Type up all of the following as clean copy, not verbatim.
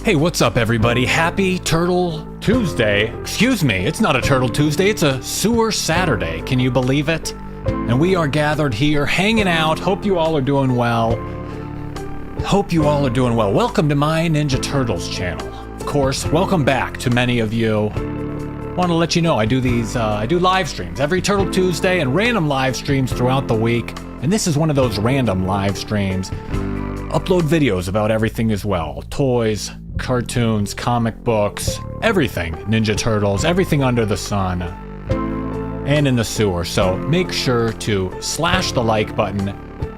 Hey, what's up everybody? Happy Turtle Tuesday. Excuse me, it's not a Turtle Tuesday, it's a Sewer Saturday. Can you believe it? And we are gathered here, hanging out. Hope you all are doing well. Welcome to my Ninja Turtles channel. Of course, welcome back to many of you. Want to let you know I do live streams every Turtle Tuesday and random live streams throughout the week. And this is one of those random live streams. Upload videos about everything as well. Toys, cartoons, comic books, everything Ninja Turtles, everything under the sun and in the sewer. So make sure to slash the like button,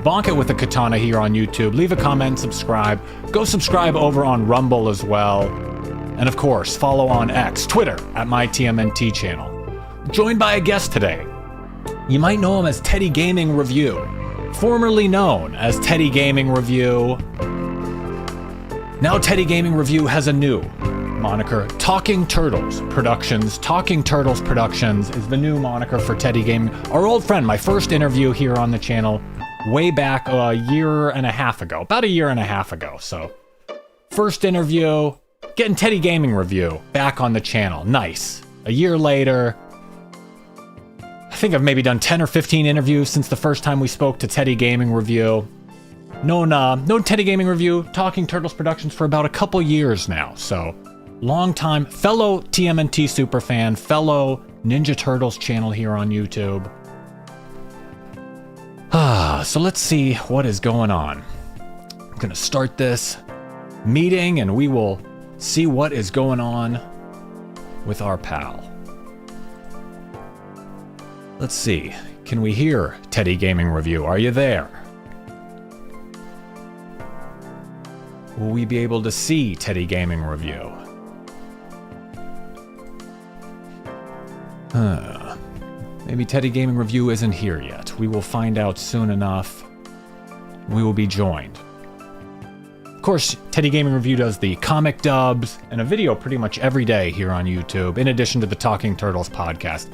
bonk it with a katana here on YouTube, leave a comment, subscribe. Go subscribe over on Rumble as well. And of course, follow on X, Twitter, at my TMNT channel. Joined by a guest today. You might know him as TeddyGamingReview, formerly known as TeddyGamingReview. Now TeddyGamingReview has a new moniker, Talking Turtles Productions. Talking Turtles Productions is the new moniker for Teddy Gaming. Our old friend, my first interview here on the channel, way back a year and a half ago. About a year and a half ago, so. First interview, getting TeddyGamingReview back on the channel. Nice. A year later, I think I've maybe done 10 or 15 interviews since the first time we spoke to TeddyGamingReview. Known TeddyGamingReview, Talking Turtles Productions for about a couple years now, so long time, fellow TMNT superfan, fellow Ninja Turtles channel here on YouTube. So let's see what is going on. I'm gonna start this meeting and we will see what is going on with our pal. Let's see, can we hear TeddyGamingReview? Are you there? Will we be able to see TeddyGamingReview? Maybe TeddyGamingReview isn't here yet. We will find out soon enough. We will be joined. Of course, TeddyGamingReview does the comic dubs and a video pretty much every day here on YouTube, in addition to the Talking Turtles podcast.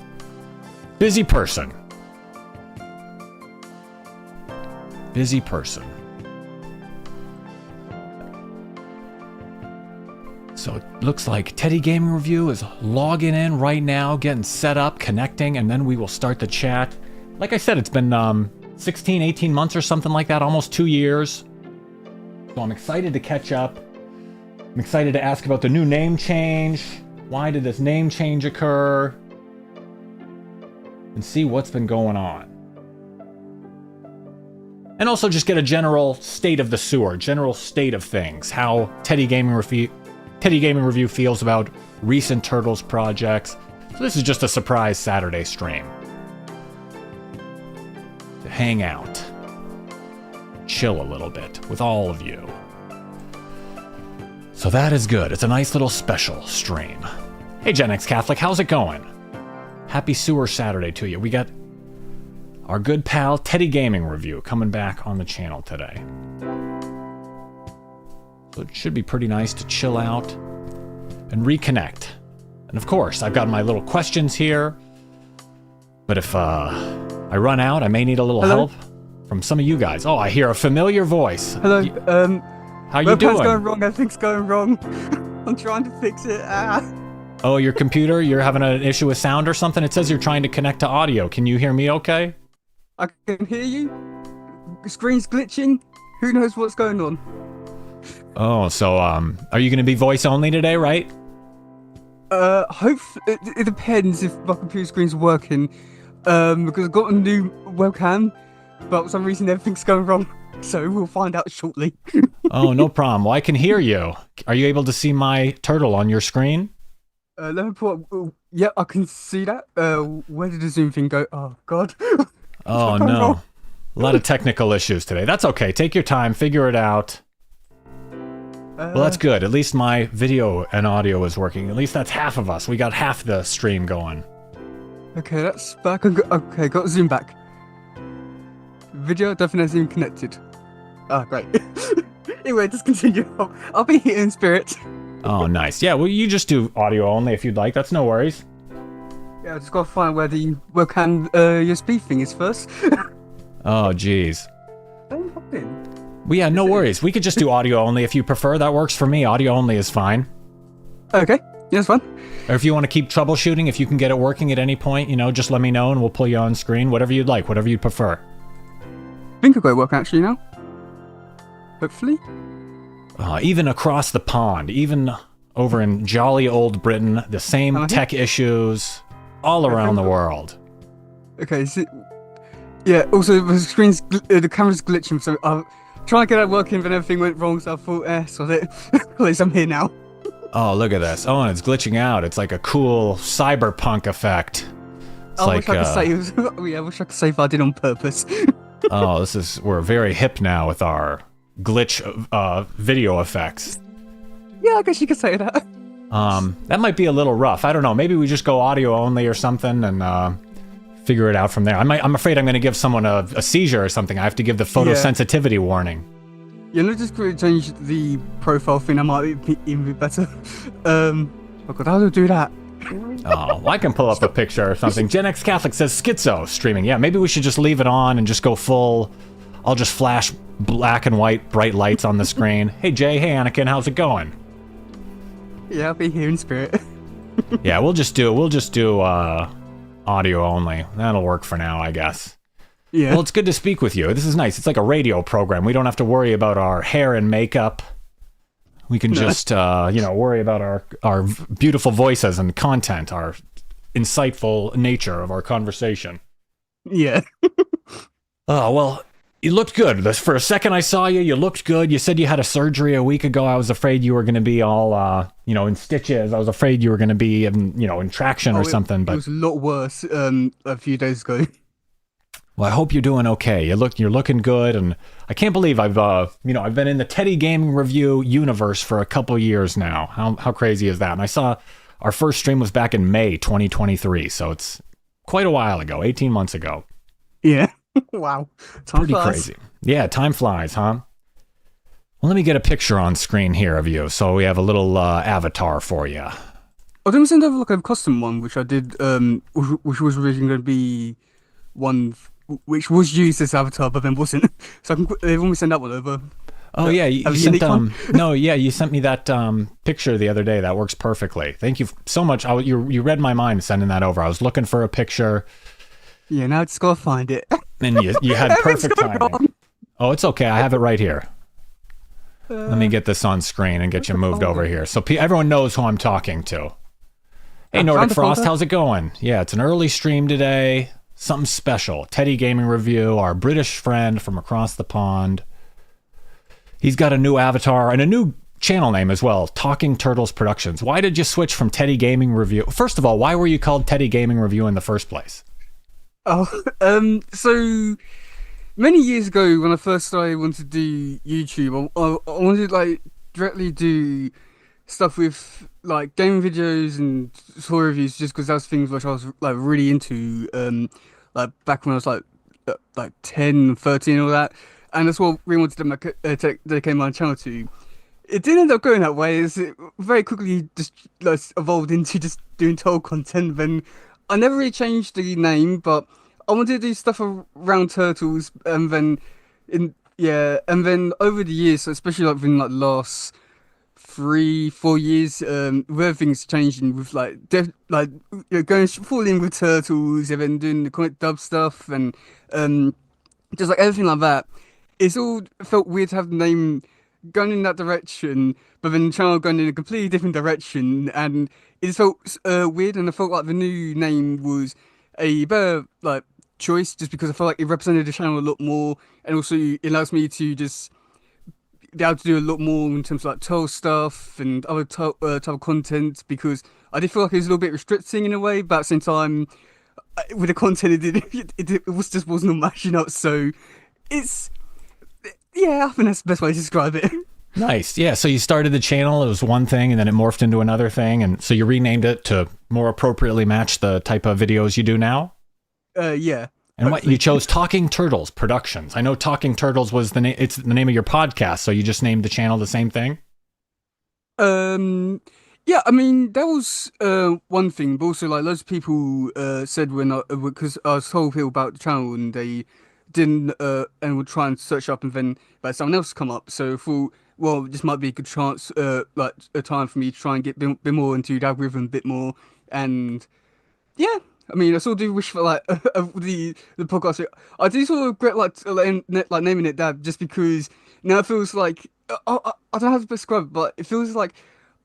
Busy person. Busy person. So it looks like TeddyGamingReview is logging in right now, getting set up, connecting, and then we will start the chat. Like I said, it's been 16, 18 months or something like that, almost 2 years. So I'm excited to catch up. I'm excited to ask about the new name change. Why did this name change occur? And see what's been going on. And also just get a general state of the sewer, general state of things, how TeddyGamingReview feels about recent Turtles projects. So this is just a surprise Saturday stream. To hang out. Chill a little bit with all of you. So that is good. It's a nice little special stream. Hey Gen X Catholic, how's it going? Happy Sewer Saturday to you. We got our good pal TeddyGamingReview coming back on the channel today. So it should be pretty nice to chill out and reconnect. And of course, I've got my little questions here. But if I run out, I may need a little help from some of you guys. Oh, I hear a familiar voice. Hello, how you doing? Webcam's going wrong, everything's going wrong. I'm trying to fix it. Oh, your computer, you're having an issue with sound or something? It says you're trying to connect to audio. Can you hear me okay? I can hear you. The screen's glitching. Who knows what's going on? Oh, so, are you going to be voice only today, right? It depends if my computer screen's working. Because I've got a new webcam, but for some reason everything's going wrong. So we'll find out shortly. Oh, no problem. Well, I can hear you. Are you able to see my turtle on your screen? Let me put. Yeah, I can see that. Where did the zoom thing go? Oh, God. Oh, no. A lot of technical issues today. That's okay. Take your time. Figure it out. Well, that's good. At least my video and audio is working. At least that's half of us. We got half the stream going. Okay, that's back. Okay, got zoom back. Video definitely zoom connected. Ah, great. Anyway, just continue. I'll be here in spirit. Oh, nice. Yeah, well, you just do audio only if you'd like. That's no worries. Yeah, I just gotta find where the webcam USB thing is first. Oh, jeez. Don't hop in. Well, yeah, no worries. We could just do audio only if you prefer. That works for me. Audio only is fine. Okay, yeah, that's fine. Or if you want to keep troubleshooting, if you can get it working at any point, just let me know and we'll pull you on screen. Whatever you'd like, whatever you'd prefer. I think I've got it working actually now. Hopefully. Even across the pond, even over in jolly old Britain, the same tech issues all around the world. Okay, so yeah. Also, the camera's glitching, so I'm trying to get that working, but everything went wrong. So I thought, so at least I'm here now. Oh, look at this! Oh, and it's glitching out. It's like a cool cyberpunk effect. It's I wish I could say it was, yeah, I wish I could say if I did on purpose. Oh, we're very hip now with our glitch video effects. Yeah, I guess you could say that. That might be a little rough. I don't know. Maybe we just go audio only or something and figure it out from there. I'm afraid I'm going to give someone a seizure or something. I have to give the photosensitivity warning. Yeah, let's just change the profile thing. That might be even be better. Oh god, how do I do that? Oh, well, I can pull up a picture or something. Gen X Catholic says schizo streaming. Yeah, maybe we should just leave it on and just go full. I'll just flash black and white bright lights on the screen. Hey Jay, hey Anakin, how's it going? Yeah, I'll be here in spirit. Yeah, we'll just do audio only. That'll work for now, I guess. Yeah. Well, it's good to speak with you. This is nice. It's like a radio program. We don't have to worry about our hair and makeup. We can just, worry about our beautiful voices and content, our insightful nature of our conversation. Yeah. Oh, well, you looked good. For a second I saw you, you looked good. You said you had a surgery a week ago. I was afraid you were going to be all, in stitches. I was afraid you were going to be, in traction or something. But it was a lot worse a few days ago. Well, I hope you're doing okay. You're looking good, and I can't believe I've been in the TeddyGamingReview universe for a couple years now. How crazy is that? And I saw our first stream was back in May 2023, so it's quite a while ago, 18 months ago. Yeah. Wow. Time Pretty flies. crazy. Yeah, time flies, huh? Well, let me get a picture on screen here of you, so we have a little avatar for you. I didn't send over like a custom one, which I did, which was originally going to be one which was used as avatar, but then wasn't. So they want me to send that one over. Oh yeah, you sent you sent me that picture the other day. That works perfectly. Thank you so much. You read my mind sending that over. I was looking for a picture. Yeah, now I just gotta find it. And you had perfect timing. Oh, it's okay. I have it right here. Let me get this on screen and get you moved over here so everyone knows who I'm talking to. Hey, Nordic Frost, how's it going? Yeah, it's an early stream today. Something special. TeddyGamingReview, our British friend from across the pond. He's got a new avatar and a new channel name as well, Talking Turtles Productions. Why did you switch from TeddyGamingReview? First of all, why were you called TeddyGamingReview in the first place? Oh, so many years ago when I first started wanting to do YouTube, I wanted to like directly do stuff with like gaming videos and toy reviews just because that's things which I was like really into like back when I was like 10, 13 and all that. And that's what we wanted to dedicate my channel to. It didn't end up going that way. It very quickly just like, evolved into just doing total content. Then I never really changed the name, but I wanted to do stuff around turtles, and then and then over the years, especially like within like the last 3-4 years, with everything's changing with going full in with turtles, and then doing the comic dub stuff, and just like everything like that. It's all felt weird to have the name going in that direction, but then the channel going in a completely different direction, and it just felt weird. And I felt like the new name was a better like choice, just because I felt like it represented the channel a lot more, and also it allows me to just be able to do a lot more in terms of like tell stuff and other type of content, because I did feel like it was a little bit restricting in a way, but at the same time, with the content it just wasn't matching up. So I think that's the best way to describe it. Nice. Yeah, so you started the channel, it was one thing, and then it morphed into another thing, and so you renamed it to more appropriately match the type of videos you do now? Yeah. And what you chose Talking Turtles Productions. I know Talking Turtles was the name. It's the name of your podcast, so you just named the channel the same thing. Yeah. I mean, that was one thing, but also like loads of people said because I was told people about the channel and they didn't and would try and search up, and then like someone else come up. So I thought, well, this might be a good chance, like a time for me to try and get a bit more into the algorithm, a bit more, and yeah. I mean, I sort of do wish for like the podcast. I do sort of regret like naming it that, just because now it feels like I don't know how to describe it, but it feels like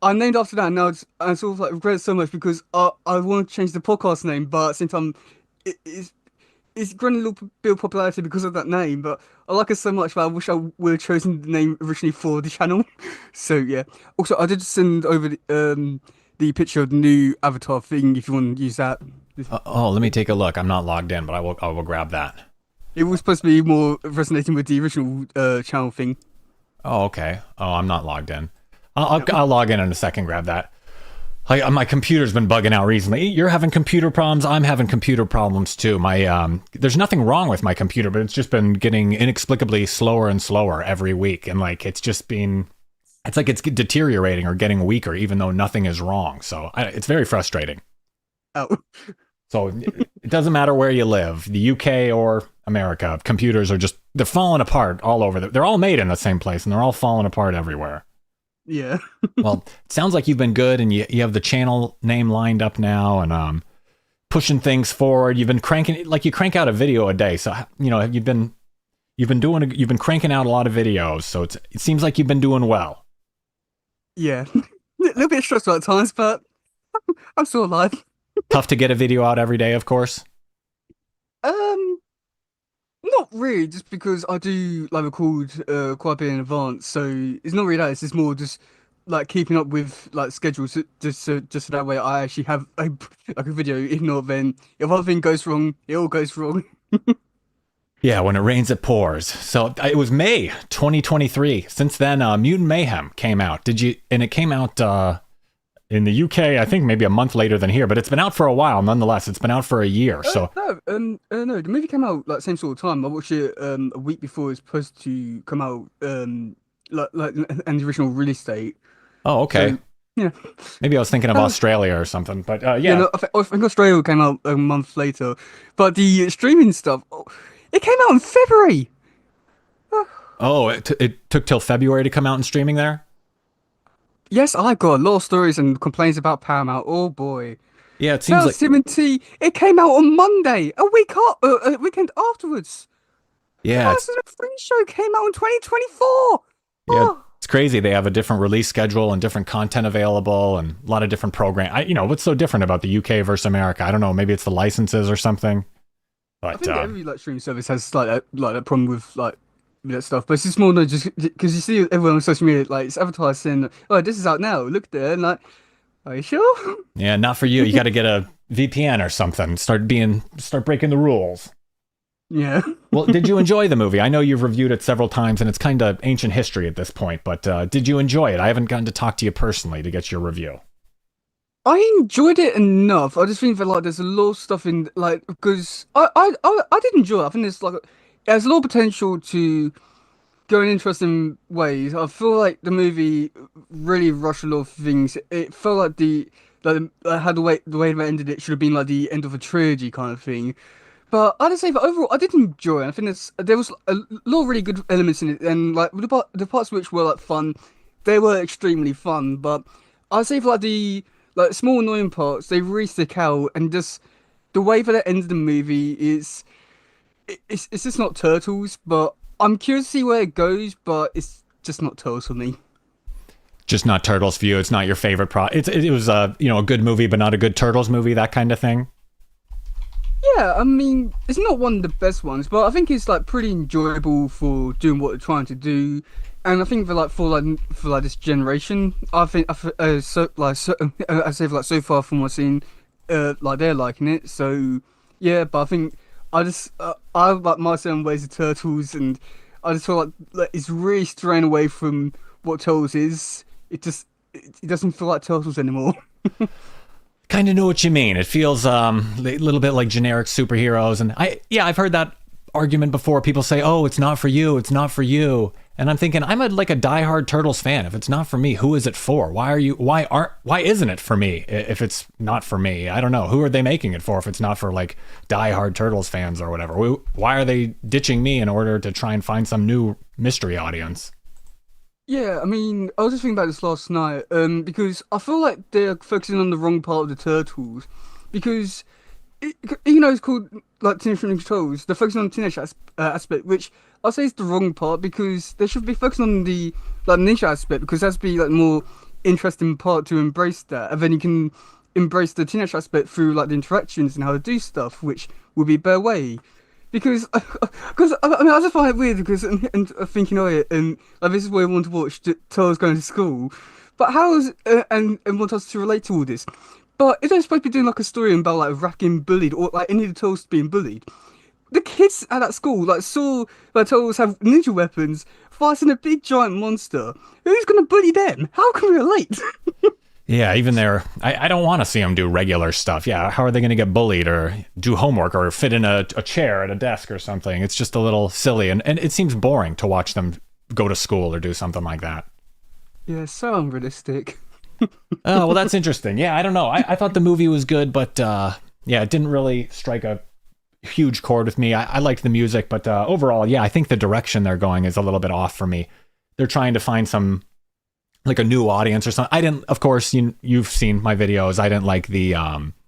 I named after that. And now I sort of like regret it so much because I want to change the podcast name, but at the same time, it's grown a little bit of popularity because of that name. But I like it so much that I wish I would have chosen the name originally for the channel. So yeah. Also, I did send over the picture of the new avatar thing if you want to use that. Oh, let me take a look. I'm not logged in, but I will grab that. It was supposed to be more resonating with the original channel thing. Oh, okay. Oh, I'm not logged in. I'll log in a second, grab that. My computer's been bugging out recently. You're having computer problems. I'm having computer problems too. There's nothing wrong with my computer, but it's just been getting inexplicably slower and slower every week. And like, it's like it's deteriorating or getting weaker, even though nothing is wrong. So it's very frustrating. Oh. So it doesn't matter where you live, the UK or America, computers they're falling apart all over. They're all made in the same place and they're all falling apart everywhere. Yeah. Well, it sounds like you've been good and you have the channel name lined up now and pushing things forward. You've been you crank out a video a day. So, you know, you've been cranking out a lot of videos. So it seems like you've been doing well. Yeah. A little bit stressful at times, but I'm still alive. Tough to get a video out every day, of course. Not really, just because I do like record quite a bit in advance, so it's not really that. It's just more just like keeping up with like schedules, so that way I actually have a video. If not, then if one thing goes wrong, it all goes wrong. Yeah, when it rains, it pours. So it was May 2023. Since then, Mutant Mayhem came out. And it came out in the UK, I think maybe a month later than here, but it's been out for a while. Nonetheless, it's been out for a year. So no, the movie came out like same sort of time. I watched it a week before it's supposed to come out, like and the original release date. Oh, okay. So, yeah. Maybe I was thinking of Australia or something, but yeah. No, I think Australia came out a month later, but the streaming stuff, it came out in February. Oh, it took till February to come out in streaming there? Yes, I've got a lot of stories and complaints about Paramount. Oh boy. Yeah, it seems like TMNT, it came out on Monday, a weekend afterwards. Yeah, The Free Show came out in 2024. Yeah, it's crazy. They have a different release schedule and different content available and a lot of different programs. What's so different about the UK versus America? I don't know. Maybe it's the licenses or something. But I think every like streaming service has that problem with like that stuff, but it's just more no, just because you see everyone on social media like it's advertised saying, "Oh, this is out now. Look there," and like, are you sure? Yeah, not for you. You got to get a VPN or something. Start breaking the rules. Yeah. Well, did you enjoy the movie? I know you've reviewed it several times, and it's kind of ancient history at this point. But did you enjoy it? I haven't gotten to talk to you personally to get your review. I enjoyed it enough. I just think that like there's a lot of stuff in like because I did enjoy it. I think there's a lot of potential to go in interesting ways. I feel like the movie really rushed a lot of things. It felt like how the way they ended it should have been like the end of a trilogy kind of thing. But I'd say that overall I did enjoy it. I think there was a lot of really good elements in it, and like the parts which were like fun, they were extremely fun. But I'd say for like the small annoying parts, they really stick out, and just the way that it ends the movie it's just not Turtles. But I'm curious to see where it goes, but it's just not Turtles for me. Just not Turtles for you. It's not your favorite It was a good movie, but not a good Turtles movie. That kind of thing. Yeah, I mean, it's not one of the best ones, but I think it's like pretty enjoyable for doing what they're trying to do. And I think for this generation, I say so far from what I've seen, like they're liking it. So yeah, but I think I like my certain ways of Turtles, and I just feel like it's really straying away from what Turtles is. It doesn't feel like Turtles anymore. Kind of know what you mean. It feels a little bit like generic superheroes, and I've heard that argument before. People say, "Oh, it's not for you. It's not for you." And I'm thinking, I'm like a diehard Turtles fan. If it's not for me, who is it for? Why isn't it for me if it's not for me? I don't know. Who are they making it for if it's not for like diehard Turtles fans or whatever? Why are they ditching me in order to try and find some new mystery audience? Yeah, I mean, I was just thinking about this last night, because I feel like they're focusing on the wrong part of the Turtles, because even though it's called like Teenage Mutant Ninja Turtles, they're focusing on the teenage aspect, which I'll say is the wrong part because they should be focusing on the like ninja aspect because that's be like more interesting part to embrace that, and then you can embrace the teenage aspect through like the interactions and how to do stuff, which will be a better way. Because, I mean, I just find it weird because and thinking of it and like this is what I want to watch Turtles going to school, but how's and want us to relate to all this. But if they're supposed to be doing like a story about like Rat getting bullied or like any of the Turtles being bullied, the kids at that school like saw the Turtles have ninja weapons fighting a big giant monster. Who's gonna bully them? How can we relate? Yeah, even there, I don't want to see them do regular stuff. Yeah, how are they going to get bullied or do homework or fit in a chair at a desk or something? It's just a little silly, and it seems boring to watch them go to school or do something like that. Yeah, so unrealistic. Oh, well, that's interesting. Yeah, I don't know. I thought the movie was good, but yeah, it didn't really strike a huge chord with me. I liked the music, but overall, yeah, I think the direction they're going is a little bit off for me. They're trying to find some like a new audience or something. I didn't, of course, you've seen my videos. I didn't like the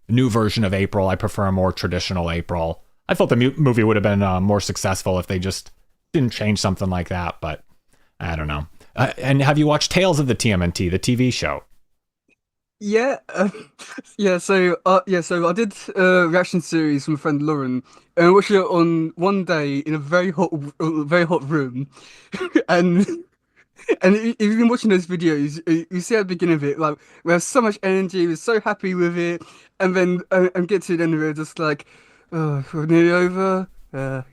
new version of April. I prefer a more traditional April. I thought the movie would have been more successful if they just didn't change something like that, but I don't know. And have you watched Tales of the TMNT, the TV show? Yeah, so I did a reaction series from a friend Lauren, and I watched it on one day in a very hot room, and if you've been watching those videos, you see at the beginning of it, like we have so much energy, we're so happy with it, and then and get to the end of it, just like, oh, we're nearly over,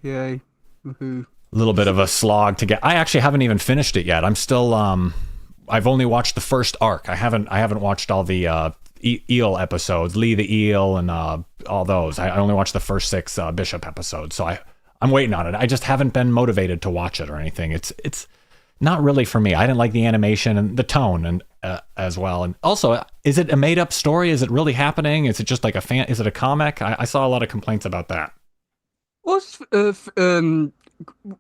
yay, woohoo. A little bit of a slog to get. I actually haven't even finished it yet. I'm still I've only watched the first arc. I haven't watched all the Eel episodes, Lee the Eel and all those. I only watched the first 6 Bishop episodes. So I'm waiting on it. I just haven't been motivated to watch it or anything. It's not really for me. I didn't like the animation and the tone and as well. And also, is it a made up story? Is it really happening? Is it just like is it a comic? I saw a lot of complaints about that. What's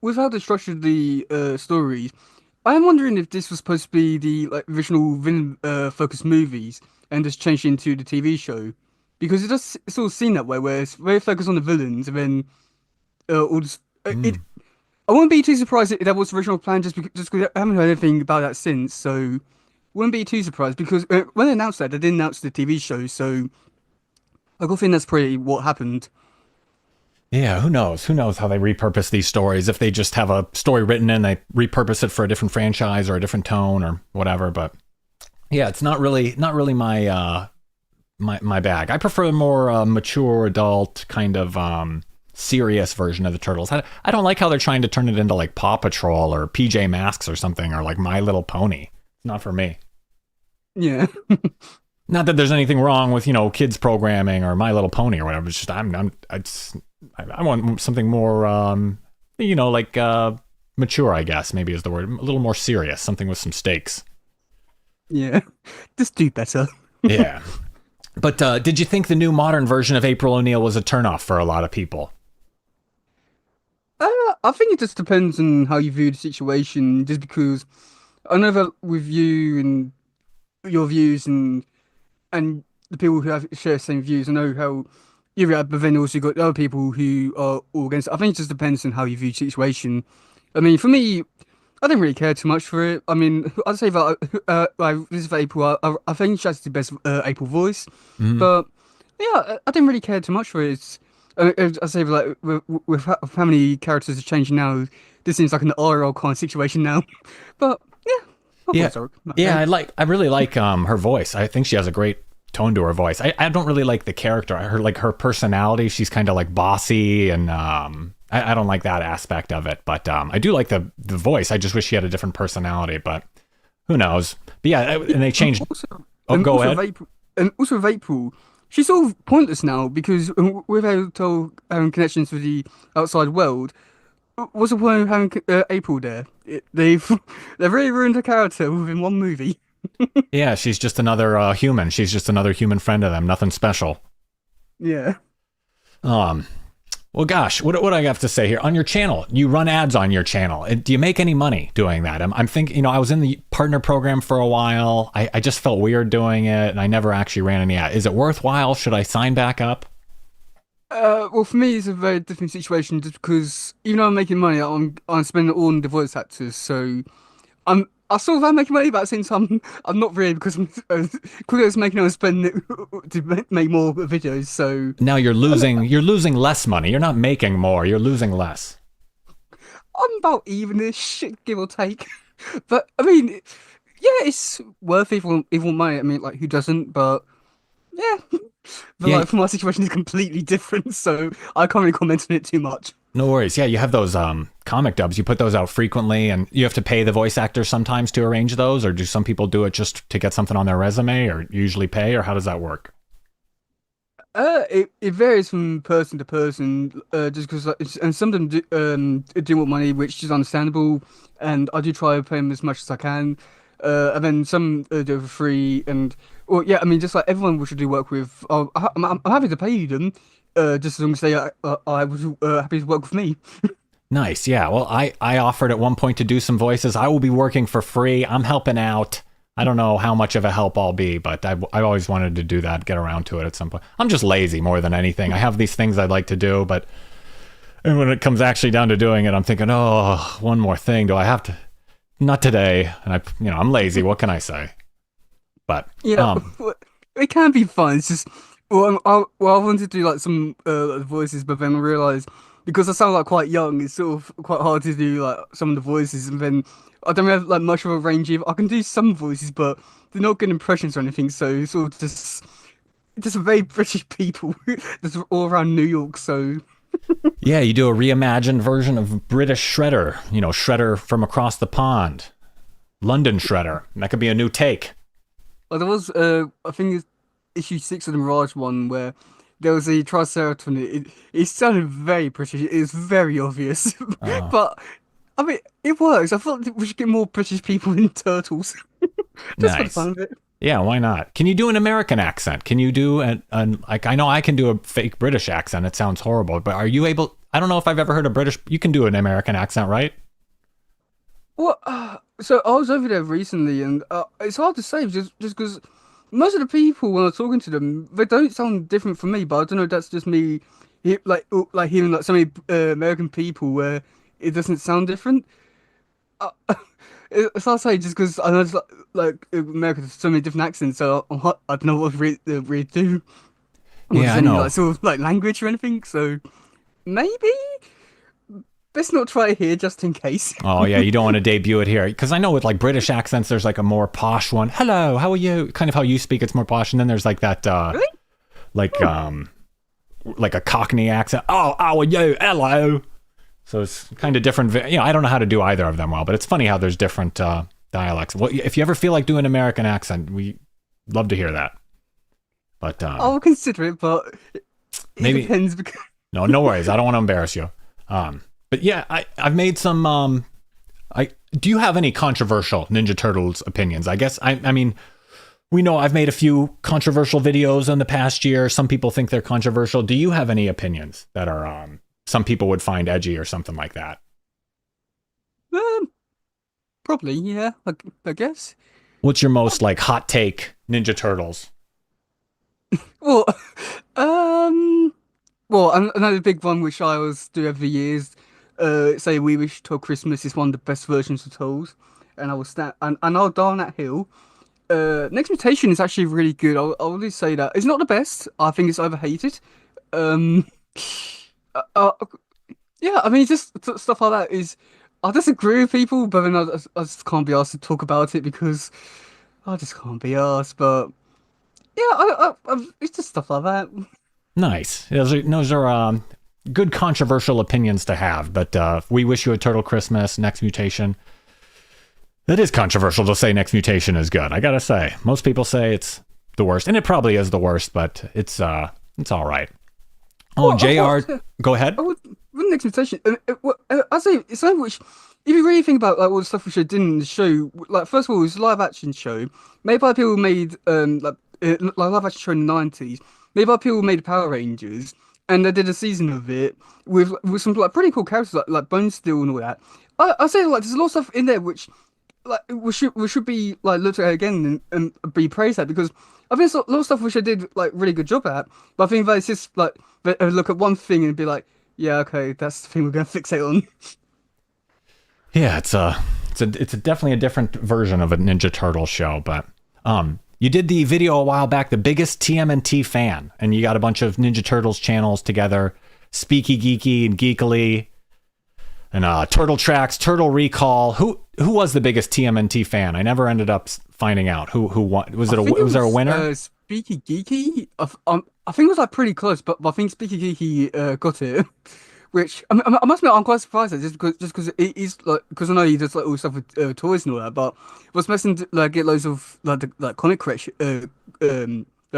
with how they structured the stories, I'm wondering if this was supposed to be the like original villain focused movies and just changed into the TV show, because it does sort of seem that way, where it's very focused on the villains, and then all this, it. Mm. I wouldn't be too surprised if that was the original plan, just because I haven't heard anything about that since. So wouldn't be too surprised because when they announced that, they didn't announce the TV show. So I got think that's probably what happened. Yeah, who knows? Who knows how they repurpose these stories? If they just have a story written and they repurpose it for a different franchise or a different tone or whatever. But yeah, it's not really my my bag. I prefer a more mature adult kind of serious version of the Turtles. I don't like how they're trying to turn it into like Paw Patrol or PJ Masks or something or like My Little Pony. It's not for me. Yeah. Not that there's anything wrong with kids programming or My Little Pony or whatever. It's just I want something more like mature. I guess maybe is the word. A little more serious. Something with some stakes. Yeah. Just do better. Yeah. But did you think the new modern version of April O'Neil was a turnoff for a lot of people? I think it just depends on how you view the situation. Just because I know that with you and your views and the people who have share the same views, I know how you react, but then also you got other people who are all against it. I think it just depends on how you view the situation. I mean, for me, I didn't really care too much for it. I mean, I'd say that like this is for April. I think she has the best April voice, Mm. but yeah, I didn't really care too much for it. I say like with how many characters are changing now, this seems like an RL kind of situation now. But yeah, I thought Yeah, it was yeah. okay. I really like her voice. I think she has a great tone to her voice. I don't really like the character. Her personality. She's kind of like bossy, and I don't like that aspect of it. But I do like the voice. I just wish she had a different personality. But who knows? But yeah, and they changed. Also, Oh, go also ahead. And also with April, she's sort of pointless now because with her total connections with the outside world. what's the point of having April there? They've they've really ruined her character within one movie. Yeah, she's just another human. She's just another human friend of them. Nothing special. Yeah. Um, well, gosh, what I have to say here on your channel? You run ads on your channel. Do you make any money doing that? I'm thinking, I was in the partner program for a while. I just felt weird doing it, and I never actually ran any ad. Is it worthwhile? Should I sign back up? Well, for me, it's a very different situation just because even though I'm making money, I'm spending it all on the voice actors. So I sort of am making money, but at the same time, I'm not really because I'm quicker as making, I'm spending it to make more videos. So Now you're losing less money. You're not making more. You're losing less. I'm about even-ish, give or take. But I mean, yeah, it's worth it if you want money. I mean, like who doesn't? But yeah, but Yeah, like for my situation is completely different, so I can't really comment on it too much. no worries. Yeah, you have those comic dubs. You put those out frequently, and you have to pay the voice actors sometimes to arrange those, or do some people do it just to get something on their resume, or usually pay, or how does that work? It varies from person to person, just because, like, and some of them do want money, which is understandable, and I do try to pay them as much as I can. And then some do it for free, and well, yeah, I mean, just like everyone we should do work with, I'm happy to pay them, just as long as they I was happy to work with me. Nice. Yeah. Well, I offered at one point to do some voices. I will be working for free. I'm helping out. I don't know how much of a help I'll be, but I always wanted to do that, get around to it at some point. I'm just lazy more than anything. I have these things I'd like to do, but and when it comes actually down to doing it, I'm thinking, oh, one more thing. Do I have to? Not today. And I'm lazy. What can I say? But Yeah, it can be fun. It's just I wanted to do like some voices, but then I realized because I sound like quite young, it's sort of quite hard to do like some of the voices, and then I don't have like much of a range either. I can do some voices, but they're not good impressions or anything. So it's sort of just very British people, just all around New York. So yeah, you do a reimagined version of British Shredder. Shredder from across the pond, London Shredder. That could be a new take. there was I think it's issue 6 of the Mirage one where there was a Triceratops. It sounded very British. It is very obvious, Uh, but I mean it works. I thought we should get more British people in Turtles, just for the nice. fun of it. Yeah, why not? Can you do an American accent? Can you do an like I know I can do a fake British accent. It sounds horrible, but are you able? I don't know if I've ever heard a British. You can do an American accent, right? Well, so I was over there recently, and it's hard to say just because most of the people when I'm talking to them, they don't sound different from me. But I don't know if that's just me, like hearing like so many American people where it doesn't sound different. Uh, it's hard to say just because I know it's like America has so many different accents, so I don't know what to really do. Or Yeah, there's I any like know. sort of like language or anything. So maybe let's not try it here just in case. Oh yeah, you don't want to debut it here because I know with like British accents, there's like a more posh one. Hello, how are you? Kind of how you speak, it's more posh, and then there's like that, Really? like like a Cockney accent. Oh, how are you? Hello. So it's kind of different. I don't know how to do either of them well, but it's funny how there's different dialects. Well, if you ever feel like doing an American accent, we love to hear that. But I'll consider it, but it maybe depends because no worries. I don't want to embarrass you. But yeah, I've made some. I do you have any controversial Ninja Turtles opinions? I guess I mean we know I've made a few controversial videos in the past year. Some people think they're controversial. Do you have any opinions that are some people would find edgy or something like that? um, probably yeah. I guess. What's your most like hot take Ninja Turtles? Well, um, well, another big one which I always do every year is say "We Wish Till Christmas" is one of the best versions of Tolls, and I will stand and I'll die on that hill. Next Mutation is actually really good. I'll always say that it's not the best. I think it's overhated. Um, uh, uh, yeah, I mean, just stuff like that is. I disagree with people, but then I just can't be asked to talk about it because I just can't be asked. But yeah, it's just stuff like that. Nice. Those are good controversial opinions to have. But we wish you a turtle Christmas. Next Mutation. It is controversial to say Next Mutation is good. I gotta say, most people say it's the worst, and it probably is the worst, but it's all right. Oh, Well, JR, go ahead. I wouldn't expectation. I say it's something which, if you really think about like all the stuff which I did in the show, like first of all, it was a live action show made by people who made like live action show in the 90s, made by people who made Power Rangers, and they did a season of it with some like pretty cool characters like Bone Steel and all that. I say like there's a lot of stuff in there which like we should be like looked at again and be praised at because I think there's a lot of stuff which I did like really good job at, but I think that it's just like look at one thing and be like, yeah, okay, that's the thing we're gonna fixate on. Yeah, it's definitely a different version of a Ninja Turtle show, but you did the video a while back, the biggest TMNT fan, and you got a bunch of Ninja Turtles channels together, Speaky Geeky and Geekly, and Turtle Tracks, Turtle Recall. Who was the biggest TMNT fan? I never ended up finding out who won. Was there a winner? Speaky Geeky. I think it was like pretty close, but I think Speaky Geeky got it. Which I must admit, I'm quite surprised at just because it is like because I know he does like all stuff with toys and all that, but I was messing to like get loads of like comic correction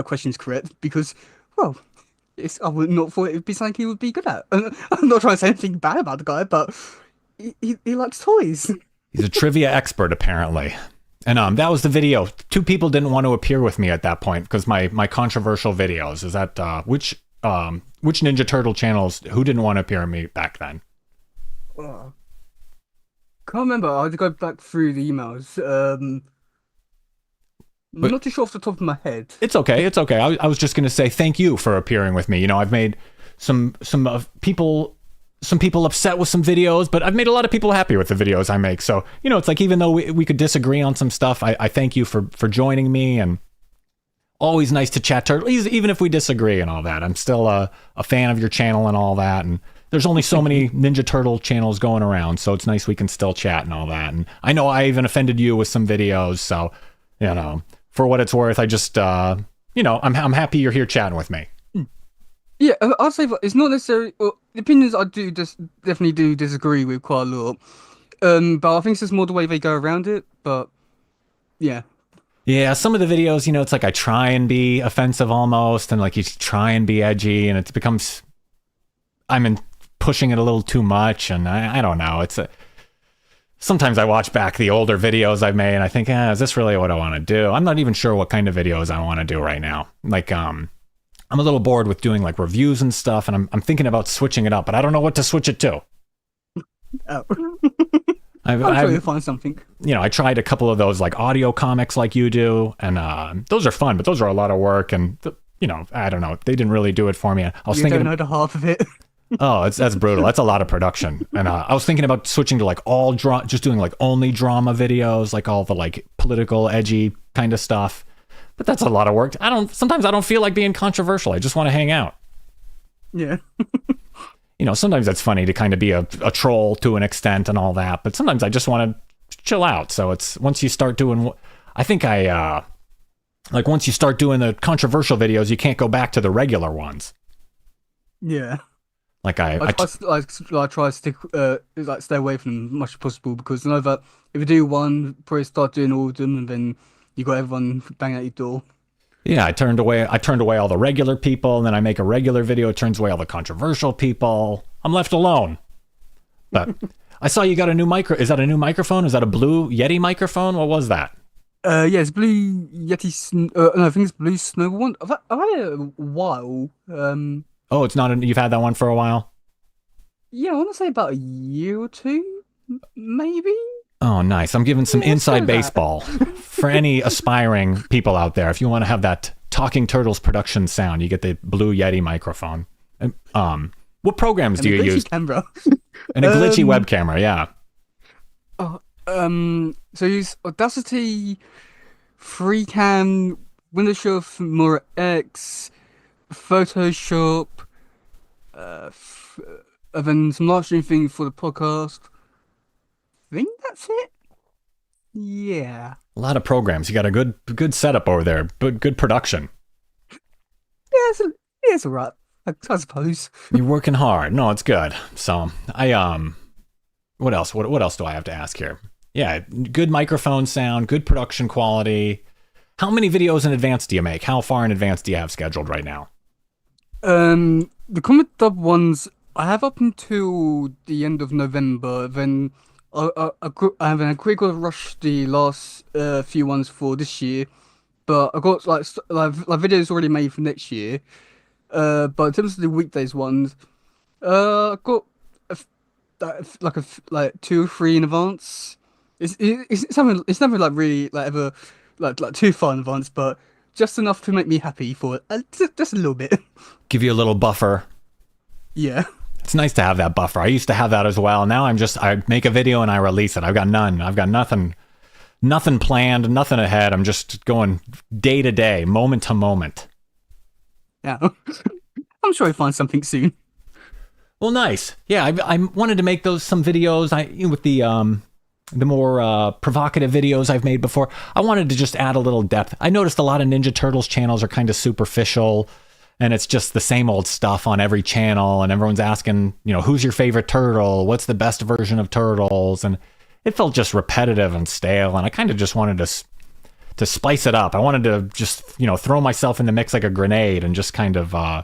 questions correct because well, I would not thought it would be something he would be good at. I'm not trying to say anything bad about the guy, but he likes toys. He's a trivia expert apparently. And that was the video. Two people didn't want to appear with me at that point because my controversial videos. Is that which Ninja Turtle channels? Who didn't want to appear on me back then? Oh, can't remember. I had to go back through the emails. But Not too sure off the top of my head. it's okay. It's okay. I was just gonna say thank you for appearing with me. You know, I've made some people upset with some videos, but I've made a lot of people happy with the videos I make. So, you know, it's like, even though we could disagree on some stuff, I thank you for joining me, and always nice to chat turtle, even if we disagree and all that. I'm still a fan of your channel and all that. And there's only so many Ninja Turtle channels going around. So it's nice we can still chat and all that. And I know I even offended you with some videos. So, you know, for what it's worth, I just, you know, I'm happy you're here chatting with me. Yeah, I'd say that it's not necessarily well, the opinions I do just definitely do disagree with quite a lot. But I think it's just more the way they go around it. But yeah, Yeah, some of the videos, you know, it's like I try and be offensive almost, and like you try and be edgy, and it becomes, pushing it a little too much, and I don't know. Sometimes I watch back the older videos I've made, and I think, is this really what I want to do? I'm not even sure what kind of videos I want to do right now. Like, I'm a little bored with doing like reviews and stuff, and I'm thinking about switching it up, but I don't know what to switch it to. oh. I'm sure you'll find something. You know, I tried a couple of those like audio comics like you do, and those are fun, but those are a lot of work, and you know, I don't know, they didn't really do it for me. I was You thinking, don't know the half of it. oh, that's brutal. That's a lot of production, and I was thinking about switching to like just doing like only drama videos, like all the like political, edgy kind of stuff. But that's a lot of work. Sometimes I don't feel like being controversial. I just want to hang out. Yeah. You know, sometimes it's funny to kind of be a troll to an extent and all that, but sometimes I just want to chill out. So it's once you start doing, I think like once you start doing the controversial videos, you can't go back to the regular ones. Yeah. Like I try to stick like stay away from them as much as possible because I know that if you do one, probably start doing all of them, and then you got everyone bang at your door. Yeah, I turned away all the regular people, and then I make a regular video, it turns away all the controversial people. I'm left alone. But I saw you got a new Is that a new microphone? Is that a Blue Yeti microphone? What was that? Yeah, it's Blue Yeti. No, I think it's Blue Snowball one. I've had it a while. Oh, it's not. You've had that one for a while? Yeah, I want to say about a year or two, maybe. Oh, nice. I'm giving some inside baseball for any aspiring people out there. If you want to have that Talking Turtles production sound, you get the Blue Yeti microphone. What programs do you use? Camera. And a glitchy web camera, yeah. So use Audacity, FreeCam, Windows Shelf, Mora X, Photoshop, and then some live stream thing for the podcast. I think that's it. Yeah. A lot of programs. You got a good setup over there. Good production. Yeah, it's all right. I suppose. You're working hard. No, it's good. So what else? What else do I have to ask here? Yeah, good microphone sound, good production quality. How many videos in advance do you make? How far in advance do you have scheduled right now? The comic dub ones I have up until the end of November. Then I haven't quickly got to rush the last few ones for this year. But I got like videos already made for next year. But in terms of the weekdays ones, I got a f like two or three in advance. It's never like really like ever like too far in advance, but just enough to make me happy for just a little bit. Give you a little buffer. Yeah. It's nice to have that buffer. I used to have that as well. Now I make a video and I release it. I've got none. I've got nothing planned, nothing ahead. I'm just going day to day, moment to moment. Yeah. I'm sure I find something soon. Well, nice. Yeah, I wanted to make some videos. With the more provocative videos I've made before. I wanted to just add a little depth. I noticed a lot of Ninja Turtles channels are kind of superficial, and it's just the same old stuff on every channel, and everyone's asking, who's your favorite turtle? What's the best version of Turtles? And it felt just repetitive and stale, and I kind of just wanted to spice it up. I wanted to just, throw myself in the mix like a grenade and just kind of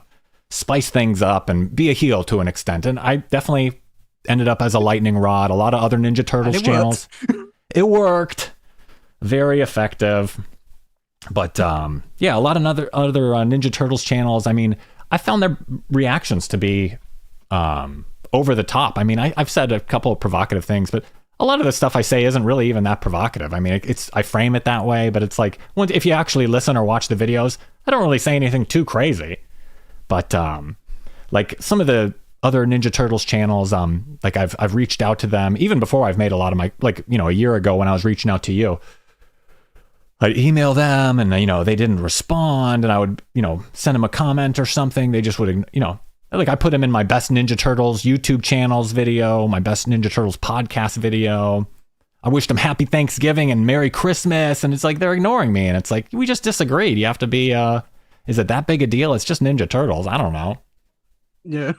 spice things up and be a heel to an extent. And I definitely ended up as a lightning rod. A lot of other Ninja Turtles channels. It worked. Very effective. But yeah, a lot of other Ninja Turtles channels. I mean, I found their reactions to be over the top. I mean, I've said a couple of provocative things, but a lot of the stuff I say isn't really even that provocative. I mean, I frame it that way, but it's like, if you actually listen or watch the videos, I don't really say anything too crazy. But like some of the other Ninja Turtles channels, like I've reached out to them even before I've made a lot of my, like, a year ago when I was reaching out to you. I'd email them and, they didn't respond, and I would, send them a comment or something. They just would, like I put them in my Best Ninja Turtles YouTube channels video, my Best Ninja Turtles podcast video. I wished them happy Thanksgiving and Merry Christmas. And it's like, they're ignoring me. And it's like, we just disagreed. You have to be, is it that big a deal? It's just Ninja Turtles. I don't know. Yeah.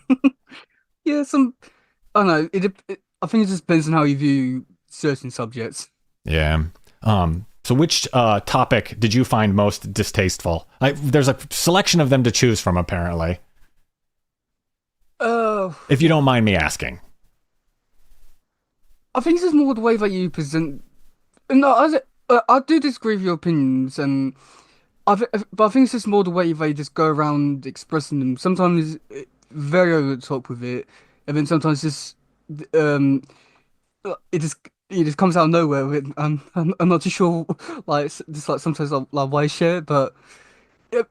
Yeah, I don't know. I think it just depends on how you view certain subjects. Yeah. So which topic did you find most distasteful? There's a selection of them to choose from, apparently. If you don't mind me asking. I think it's more the way that you present. No, I do disagree with your opinions, and but I think it's just more the way they just go around expressing them. Sometimes very over the top with it, and then sometimes just um, it just comes out of nowhere. I'm not too sure, like just like sometimes like why share it, but yeah,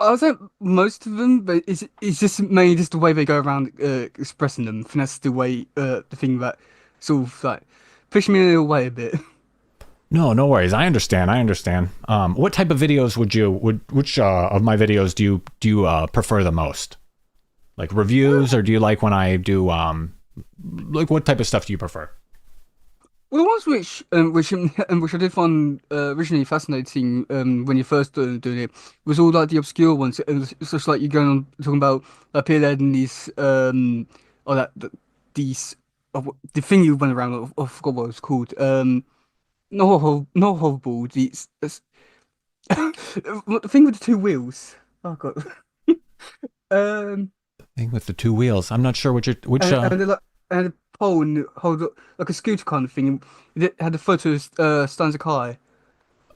I would say most of them, but it's just mainly just the way they go around expressing them. I think that's the way the thing that sort of like pushed me away a bit. No worries. I understand. What type of videos which of my videos do you prefer the most? Like reviews, or do you like when I do like what type of stuff do you prefer? Well, the ones which I did find originally fascinating when you first started doing it was all like the obscure ones. It's just like you're going on talking about like Peterhead and these or these the thing you went around. I forgot what it was called. No horrible. The thing with the two wheels. Oh god. Um, Thing with the two wheels. I'm not sure which. and and a pole and hold up, like a scooter kind of thing. And it had a photo of Stanza Kai.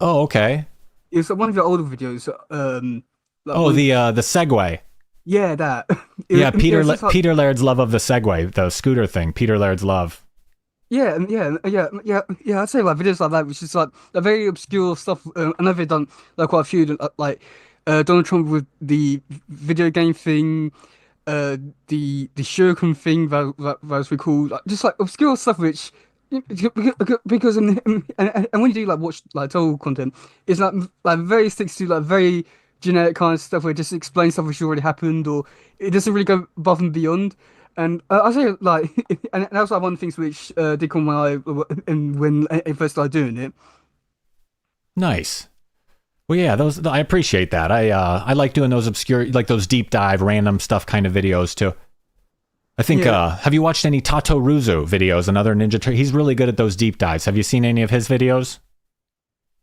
Oh, okay. It was like one of your older videos. Like Oh, the Segway. yeah, that. Yeah, It was just like, Peter Laird's love of the Segway, the scooter thing. Peter Laird's love. yeah, yeah. I'd say like videos like that, which is like a very obscure stuff. I know they've done like quite a few, like Donald Trump with the video game thing, uh, the Shuriken thing that was really cool. Like, just like obscure stuff, which because and when you do like watch like total content, it's like very sticks to like very generic kind of stuff where it just explains stuff which already happened, or it doesn't really go above and beyond. And I say like, and that was like one of the things which did caught my eye and when I first started doing it. Nice. Well, yeah, those I appreciate that. I like doing those obscure, like those deep dive, random stuff kind of videos too. I think. Yeah. Have you watched any Tato Ruzu videos? Another Ninja Turtle. He's really good at those deep dives. Have you seen any of his videos?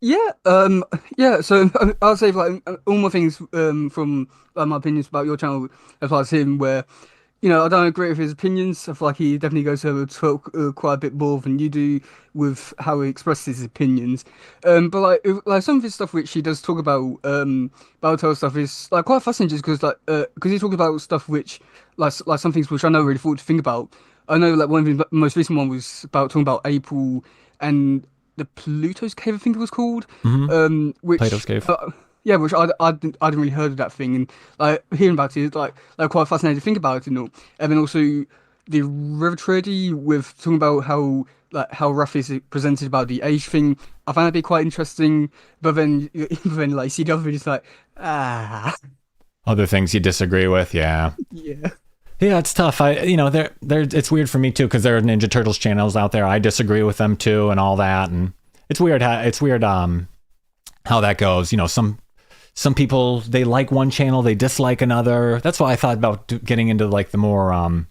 Yeah, yeah. So I'll say like all my things from my opinions about your channel applies to him. Where I don't agree with his opinions. I feel like he definitely goes over the talk quite a bit more than you do with how he expresses his opinions. But like some of his stuff which he does talk about Telltale stuff is like quite fascinating just because he talks about stuff which like some things which I never really thought to think about. I know like one of the most recent one was about talking about April and the Pluto's Cave, I think it was called. Hmm. Plato's Which Cave. yeah, which I didn't really heard of that thing, and like hearing about it is like quite fascinating to think about it and all. And then also the River Tragedy with talking about how rough is it presented about the age thing. I found that to be quite interesting, but then but then like see the other videos like ah Other things you disagree with, yeah. yeah Yeah, it's tough. They're it's weird for me too because there are Ninja Turtles channels out there. I disagree with them too, and all that, and it's weird how that goes. Some people they like one channel, they dislike another. That's why I thought about getting into like the more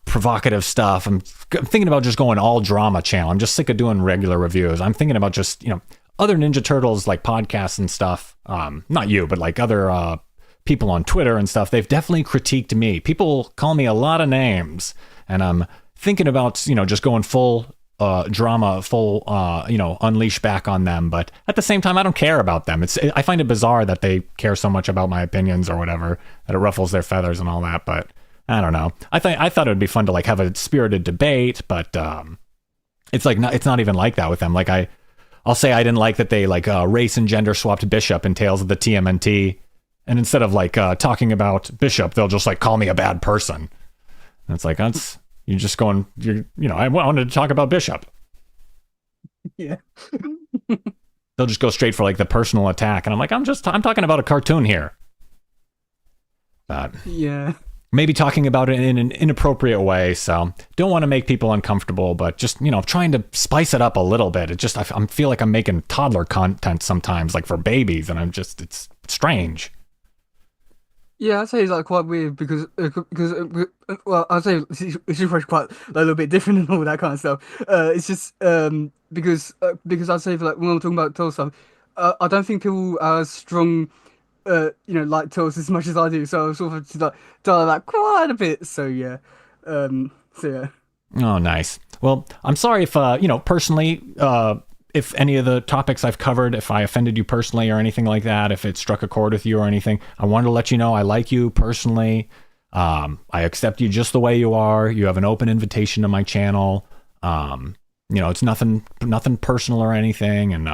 provocative stuff. I'm thinking about just going all drama channel. I'm just sick of doing regular reviews. I'm thinking about just other Ninja Turtles like podcasts and stuff. Not you, but like other people on Twitter and stuff. They've definitely critiqued me. People call me a lot of names, and I'm thinking about just going full drama, full unleash back on them. But at the same time, I don't care about them. I find it bizarre that they care so much about my opinions or whatever, that it ruffles their feathers and all that. But I don't know. I thought it would be fun to like have a spirited debate, but it's not even like that with them. Like I'll say I didn't like that they like race and gender swapped Bishop in Tales of the TMNT, and instead of like talking about Bishop, they'll just like call me a bad person. And it's like you're just going I wanted to talk about Bishop. yeah They'll just go straight for like the personal attack, and I'm like I'm talking about a cartoon here. But yeah. maybe talking about it in an inappropriate way. So don't want to make people uncomfortable, but just, trying to spice it up a little bit. I feel like I'm making toddler content sometimes, like for babies, and it's strange. Yeah, I'd say it's like quite weird well, I'd say it's just quite like, a little bit different and all that kind of stuff. It's just because I'd say for, like when I'm talking about Toll stuff, I don't think people are as strong like Tolls as much as I do. So I sort of just like dial that quite a bit. So yeah. Oh, nice. Well, I'm sorry if, personally, if any of the topics I've covered, if I offended you personally or anything like that, if it struck a chord with you or anything, I wanted to let you know I like you personally. I accept you just the way you are. You have an open invitation to my channel. It's nothing personal or anything. And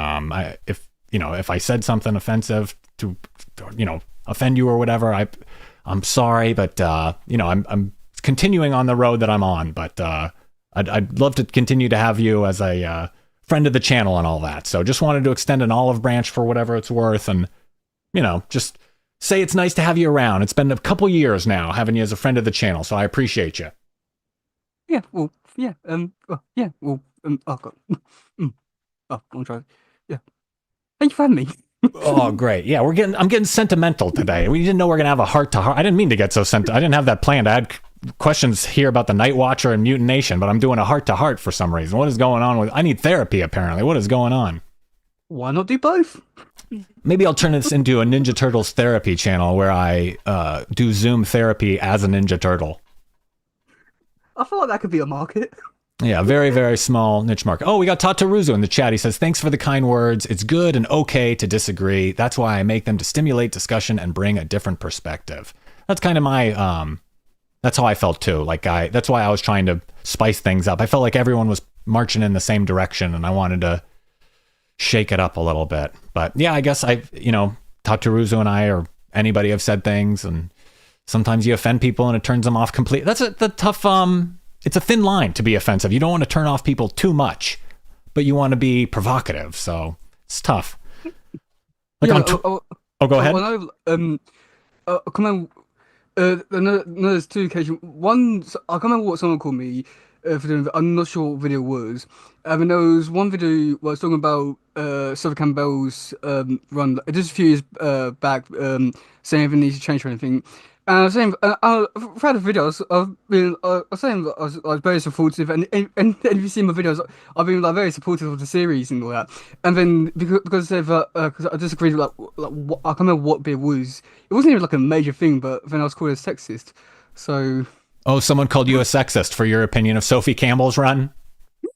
if I said something offensive to, offend you or whatever, I'm sorry, but I'm continuing on the road that I'm on. But I'd love to continue to have you as a friend of the channel and all that. So just wanted to extend an olive branch for whatever it's worth, and just say it's nice to have you around. It's been a couple years now having you as a friend of the channel, so I appreciate you. Yeah. Well. Yeah. Yeah. Well. Oh God. I'm trying. Yeah. Thank you for having me. Oh, great. Yeah, I'm getting sentimental today. We didn't know we were going to have a heart to heart. I didn't mean to get so sentimental. I didn't have that planned. I had questions here about the Night Watcher and Mutant Nation, but I'm doing a heart to heart for some reason. What is going on I need therapy apparently. What is going on? Why not do both? Maybe I'll turn this into a Ninja Turtles therapy channel where I do Zoom therapy as a Ninja Turtle. I feel like that could be a market. Yeah, very, very small niche market. Oh, we got Tataruzu in the chat. He says, thanks for the kind words. It's good and okay to disagree. That's why I make them to stimulate discussion and bring a different perspective. That's kind of my, that's how I felt too. That's why I was trying to spice things up. I felt like everyone was marching in the same direction and I wanted to shake it up a little bit. But yeah, I guess Tataruzu and I or anybody have said things, and sometimes you offend people and it turns them off completely. That's the tough, it's a thin line to be offensive. You don't want to turn off people too much, but you want to be provocative. So it's tough. Like Yeah. go ahead. When come on. No, there's two occasions. One, I can't remember what someone called me. for doing. I'm not sure what video it was. And there was one video where I was talking about Sir Campbell's run just a few years back, saying everything needs to change or anything. And I was saying, throughout the videos, I was saying that I was very supportive, and if you see my videos, I've been like very supportive of the series and all that. And then because of because I disagreed with I can't remember what bit it was. It wasn't even like a major thing, but then I was called a sexist. So Oh, someone called you a sexist for your opinion of Sophie Campbell's run?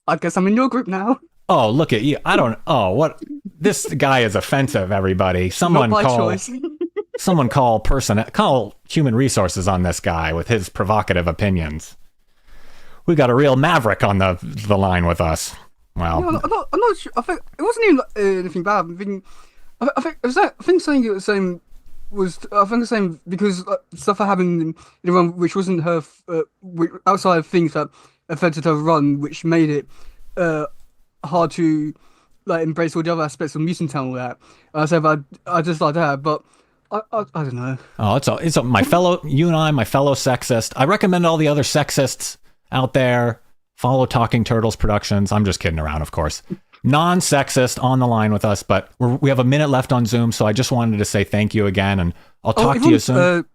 I guess I'm in your group now. Oh, look at you. I don't. Oh, what? This guy is offensive, everybody. Someone Not by call. choice. Someone call human resources on this guy with his provocative opinions. We got a real maverick on the line with us. Well, No, I'm not sure. I think it wasn't even anything bad. I think it was that. I think something it was saying was. I think the same because stuff that happened in the run, which wasn't her outside of things that affected her run, which made it hard to like embrace all the other aspects of Mutant and all that. I said, I just like that, but I don't know. oh, it's my fellow, you and I, my fellow sexist. I recommend all the other sexists out there follow Talking Turtles Productions. I'm just kidding around, of course. Non-sexist on the line with us, but we have a minute left on Zoom, so I just wanted to say thank you again, and I'll talk to you soon.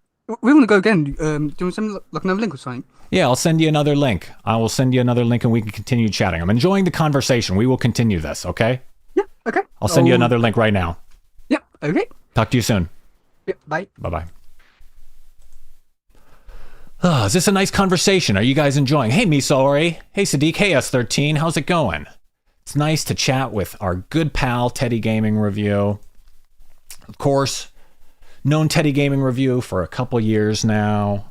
We want to go again. Do you want to send like another link or something? Yeah, I'll send you another link. I will send you another link, and we can continue chatting. I'm enjoying the conversation. We will continue this, okay? Yeah. Okay. I'll send you another link right now. Yeah. Okay. Talk to you soon. Yeah. Bye. Bye-bye. Oh, is this a nice conversation? Are you guys enjoying? Hey, Misori. Hey, Sadiq. Hey, S13. How's it going? It's nice to chat with our good pal, Teddy Gaming Review. Of course, known Teddy Gaming Review for a couple years now.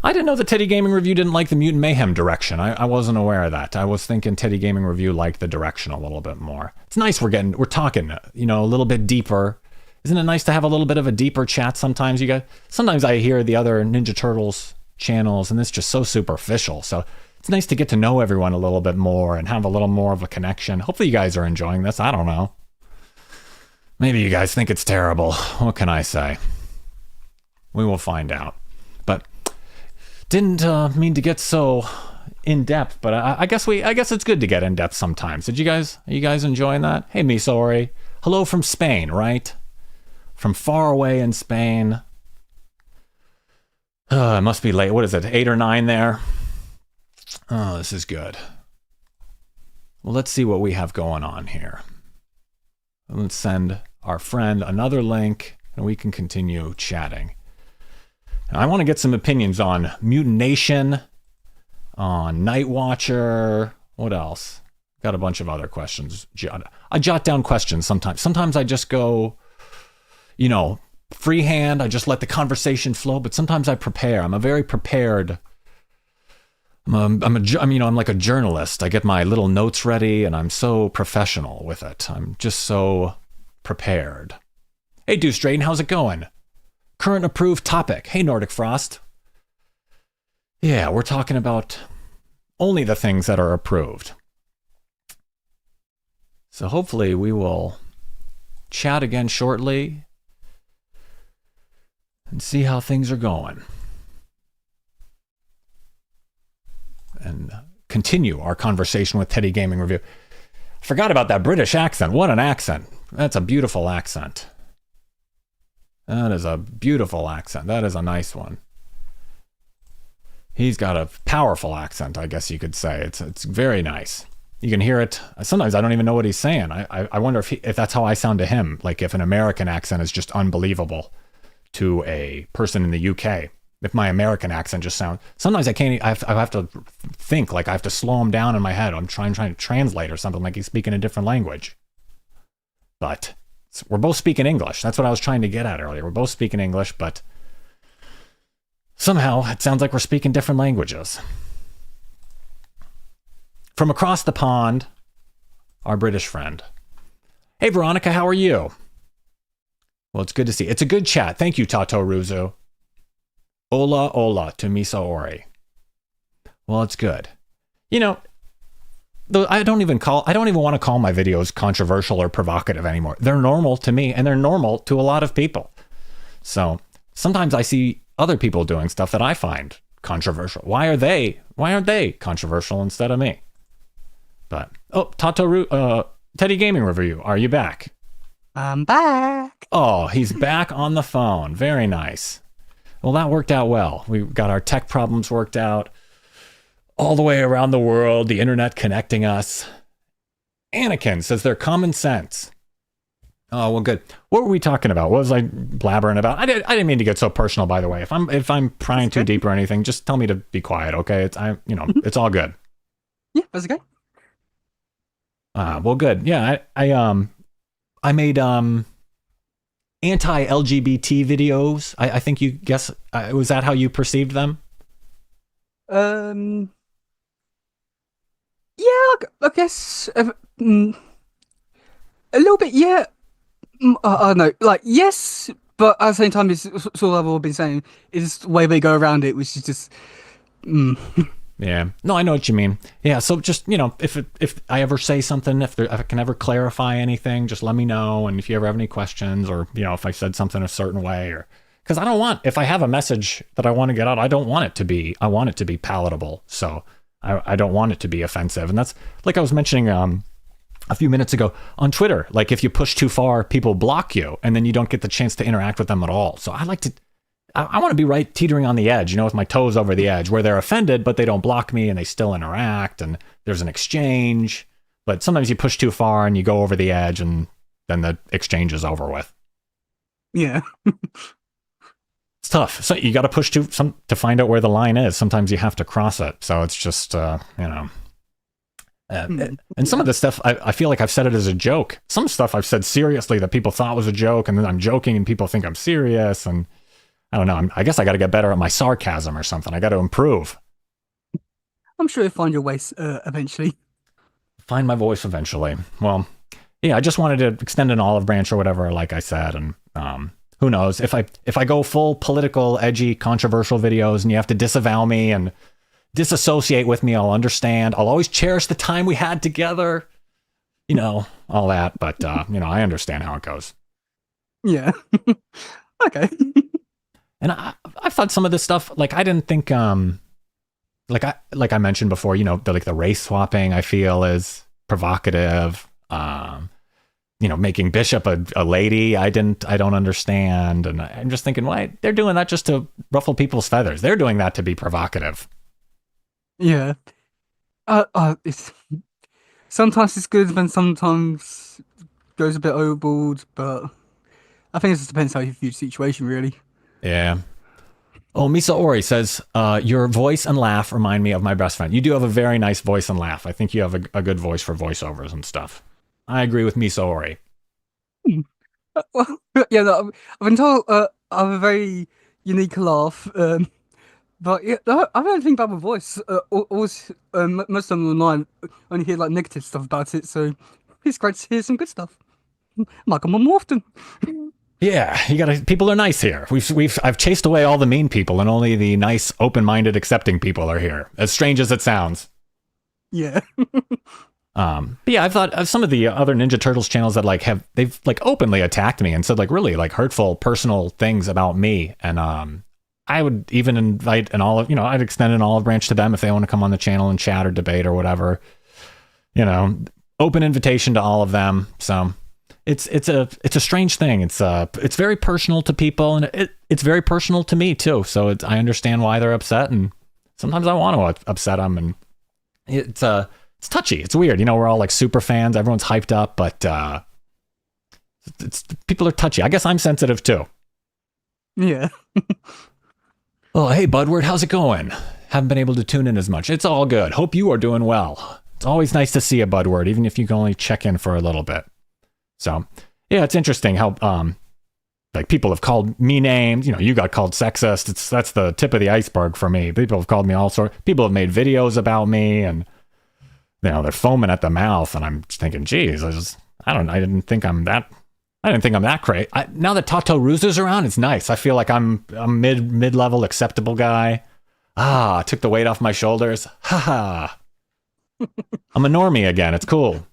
I didn't know that Teddy Gaming Review didn't like the Mutant Mayhem direction. I wasn't aware of that. I was thinking Teddy Gaming Review liked the direction a little bit more. It's nice we're talking, a little bit deeper. Isn't it nice to have a little bit of a deeper chat sometimes? Sometimes I hear the other Ninja Turtles channels and it's just so superficial. So it's nice to get to know everyone a little bit more and have a little more of a connection. Hopefully you guys are enjoying this. I don't know. Maybe you guys think it's terrible. What can I say? We will find out. But didn't mean to get so in depth, but I guess it's good to get in depth sometimes. Are you guys enjoying that? Hey, Misori. Hello from Spain, right? From far away in Spain. It must be late. What is it? 8 or 9 there? Oh, this is good. Well, let's see what we have going on here. Let's send our friend another link and we can continue chatting. Now, I want to get some opinions on Mutant Nation, on Night Watcher. What else? Got a bunch of other questions. I jot down questions sometimes. Sometimes I just go, freehand. I just let the conversation flow. But sometimes I prepare. I'm a very prepared. I'm like a journalist. I get my little notes ready, and I'm so professional with it. I'm just so prepared. Hey, Deuce Drayton, how's it going? Current approved topic. Hey, Nordic Frost. Yeah, we're talking about only the things that are approved. So hopefully we will chat again shortly and see how things are going. And continue our conversation with Teddy Gaming Review. Forgot about that British accent. What an accent. That's a beautiful accent. That is a beautiful accent. That is a nice one. He's got a powerful accent, I guess you could say. It's very nice. You can hear it. Sometimes I don't even know what he's saying. I wonder if that's how I sound to him. Like if an American accent is just unbelievable to a person in the UK. If my American accent just sounds... Sometimes I can't... I have to think, like I have to slow him down in my head. I'm trying to translate or something, like he's speaking a different language. But we're both speaking English. That's what I was trying to get at earlier. We're both speaking English, but somehow it sounds like we're speaking different languages. From across the pond, our British friend. Hey, Veronica, how are you? Well, it's good to see. It's a good chat. Thank you, Tato Ruzu. Ola, ola to Misa Ori. Well, it's good. I don't even want to call my videos controversial or provocative anymore. They're normal to me, and they're normal to a lot of people. So sometimes I see other people doing stuff that I find controversial? Why aren't they controversial instead of me? But Teddy Gaming Review, are you back? I'm back. Oh, he's back on the phone. Very nice. Well, that worked out well. We got our tech problems worked out all the way around the world, the internet connecting us. Anakin says they're common sense. Oh, well, good. What were we talking about? What was I blabbering about? I didn't mean to get so personal, by the way. If I'm prying too deep or anything, just tell me to be quiet, okay? It's all good. Yeah, that's okay. Well, good. Yeah, I made anti-LGBT videos. I think you guess was that how you perceived them? Yeah, I guess a little bit. Yeah, I don't know. Like, yes, but at the same time, it's sort of like what I've been saying. Is the way they go around it, which is just. Yeah. No, I know what you mean. Yeah. So just, if I ever say something, if I can ever clarify anything, just let me know. And if you ever have any questions or, if I said something a certain way or, because if I have a message that I want to get out, I want it to be palatable. So I don't want it to be offensive. And that's like I was mentioning, a few minutes ago on Twitter, like if you push too far, people block you and then you don't get the chance to interact with them at all. So I want to be right teetering on the edge, with my toes over the edge where they're offended, but they don't block me and they still interact and there's an exchange. But sometimes you push too far and you go over the edge and then the exchange is over with. Yeah. It's tough. So you got to push to find out where the line is. Sometimes you have to cross it. So it's just, and some of the stuff, I feel like I've said it as a joke. Some stuff I've said seriously that people thought was a joke, and then I'm joking and people think I'm serious. And I don't know. I guess I got to get better at my sarcasm or something. I got to improve. I'm sure you'll find your way eventually. Find my voice eventually. Well, yeah, I just wanted to extend an olive branch or whatever, like I said. And who knows? If I go full political, edgy, controversial videos and you have to disavow me and disassociate with me, I'll understand. I'll always cherish the time we had together, all that. But, I understand how it goes. Yeah. Okay. And I thought some of this stuff, like I didn't think, like I mentioned before, the race swapping I feel is provocative. Making Bishop a lady, I don't understand. And I'm just thinking, why they're doing that just to ruffle people's feathers. They're doing that to be provocative. Yeah. Sometimes it's good, and sometimes goes a bit overboard. But I think it just depends how you view the situation, really. Yeah. Oh, Misa Ori says, your voice and laugh remind me of my best friend. You do have a very nice voice and laugh. I think you have a good voice for voiceovers and stuff. I agree with Misa Ori. Well, yeah, no, I've been told I have a very unique laugh. But yeah, I don't think about my voice. Always, most of them online only hear like negative stuff about it. So it's great to hear some good stuff. I might come on more often. Yeah, people are nice here. I've chased away all the mean people and only the nice, open-minded, accepting people are here. As strange as it sounds. Yeah. But yeah, I've thought of some of the other Ninja Turtles channels that they've openly attacked me and said really hurtful personal things about me. And I would even invite I'd extend an olive branch to them if they want to come on the channel and chat or debate or whatever. Open invitation to all of them. So it's a strange thing. It's very personal to people, and it's very personal to me too. So I understand why they're upset, and sometimes I want to upset them, and it's touchy. It's weird. We're all super fans. Everyone's hyped up, but people are touchy. I guess I'm sensitive too. Yeah. Oh, hey, Budward, how's it going? Haven't been able to tune in as much. It's all good. Hope you are doing well. It's always nice to see you, Budward, even if you can only check in for a little bit. So, yeah, it's interesting how, people have called me names. You got called sexist. That's the tip of the iceberg for me. People have called me all sorts. People have made videos about me, and they're foaming at the mouth. And I'm just thinking, geez, I didn't think I'm that crazy. Now that Tato Ruza's around, it's nice. I feel like I'm a mid-level acceptable guy. I took the weight off my shoulders. Ha ha. I'm a normie again. It's cool.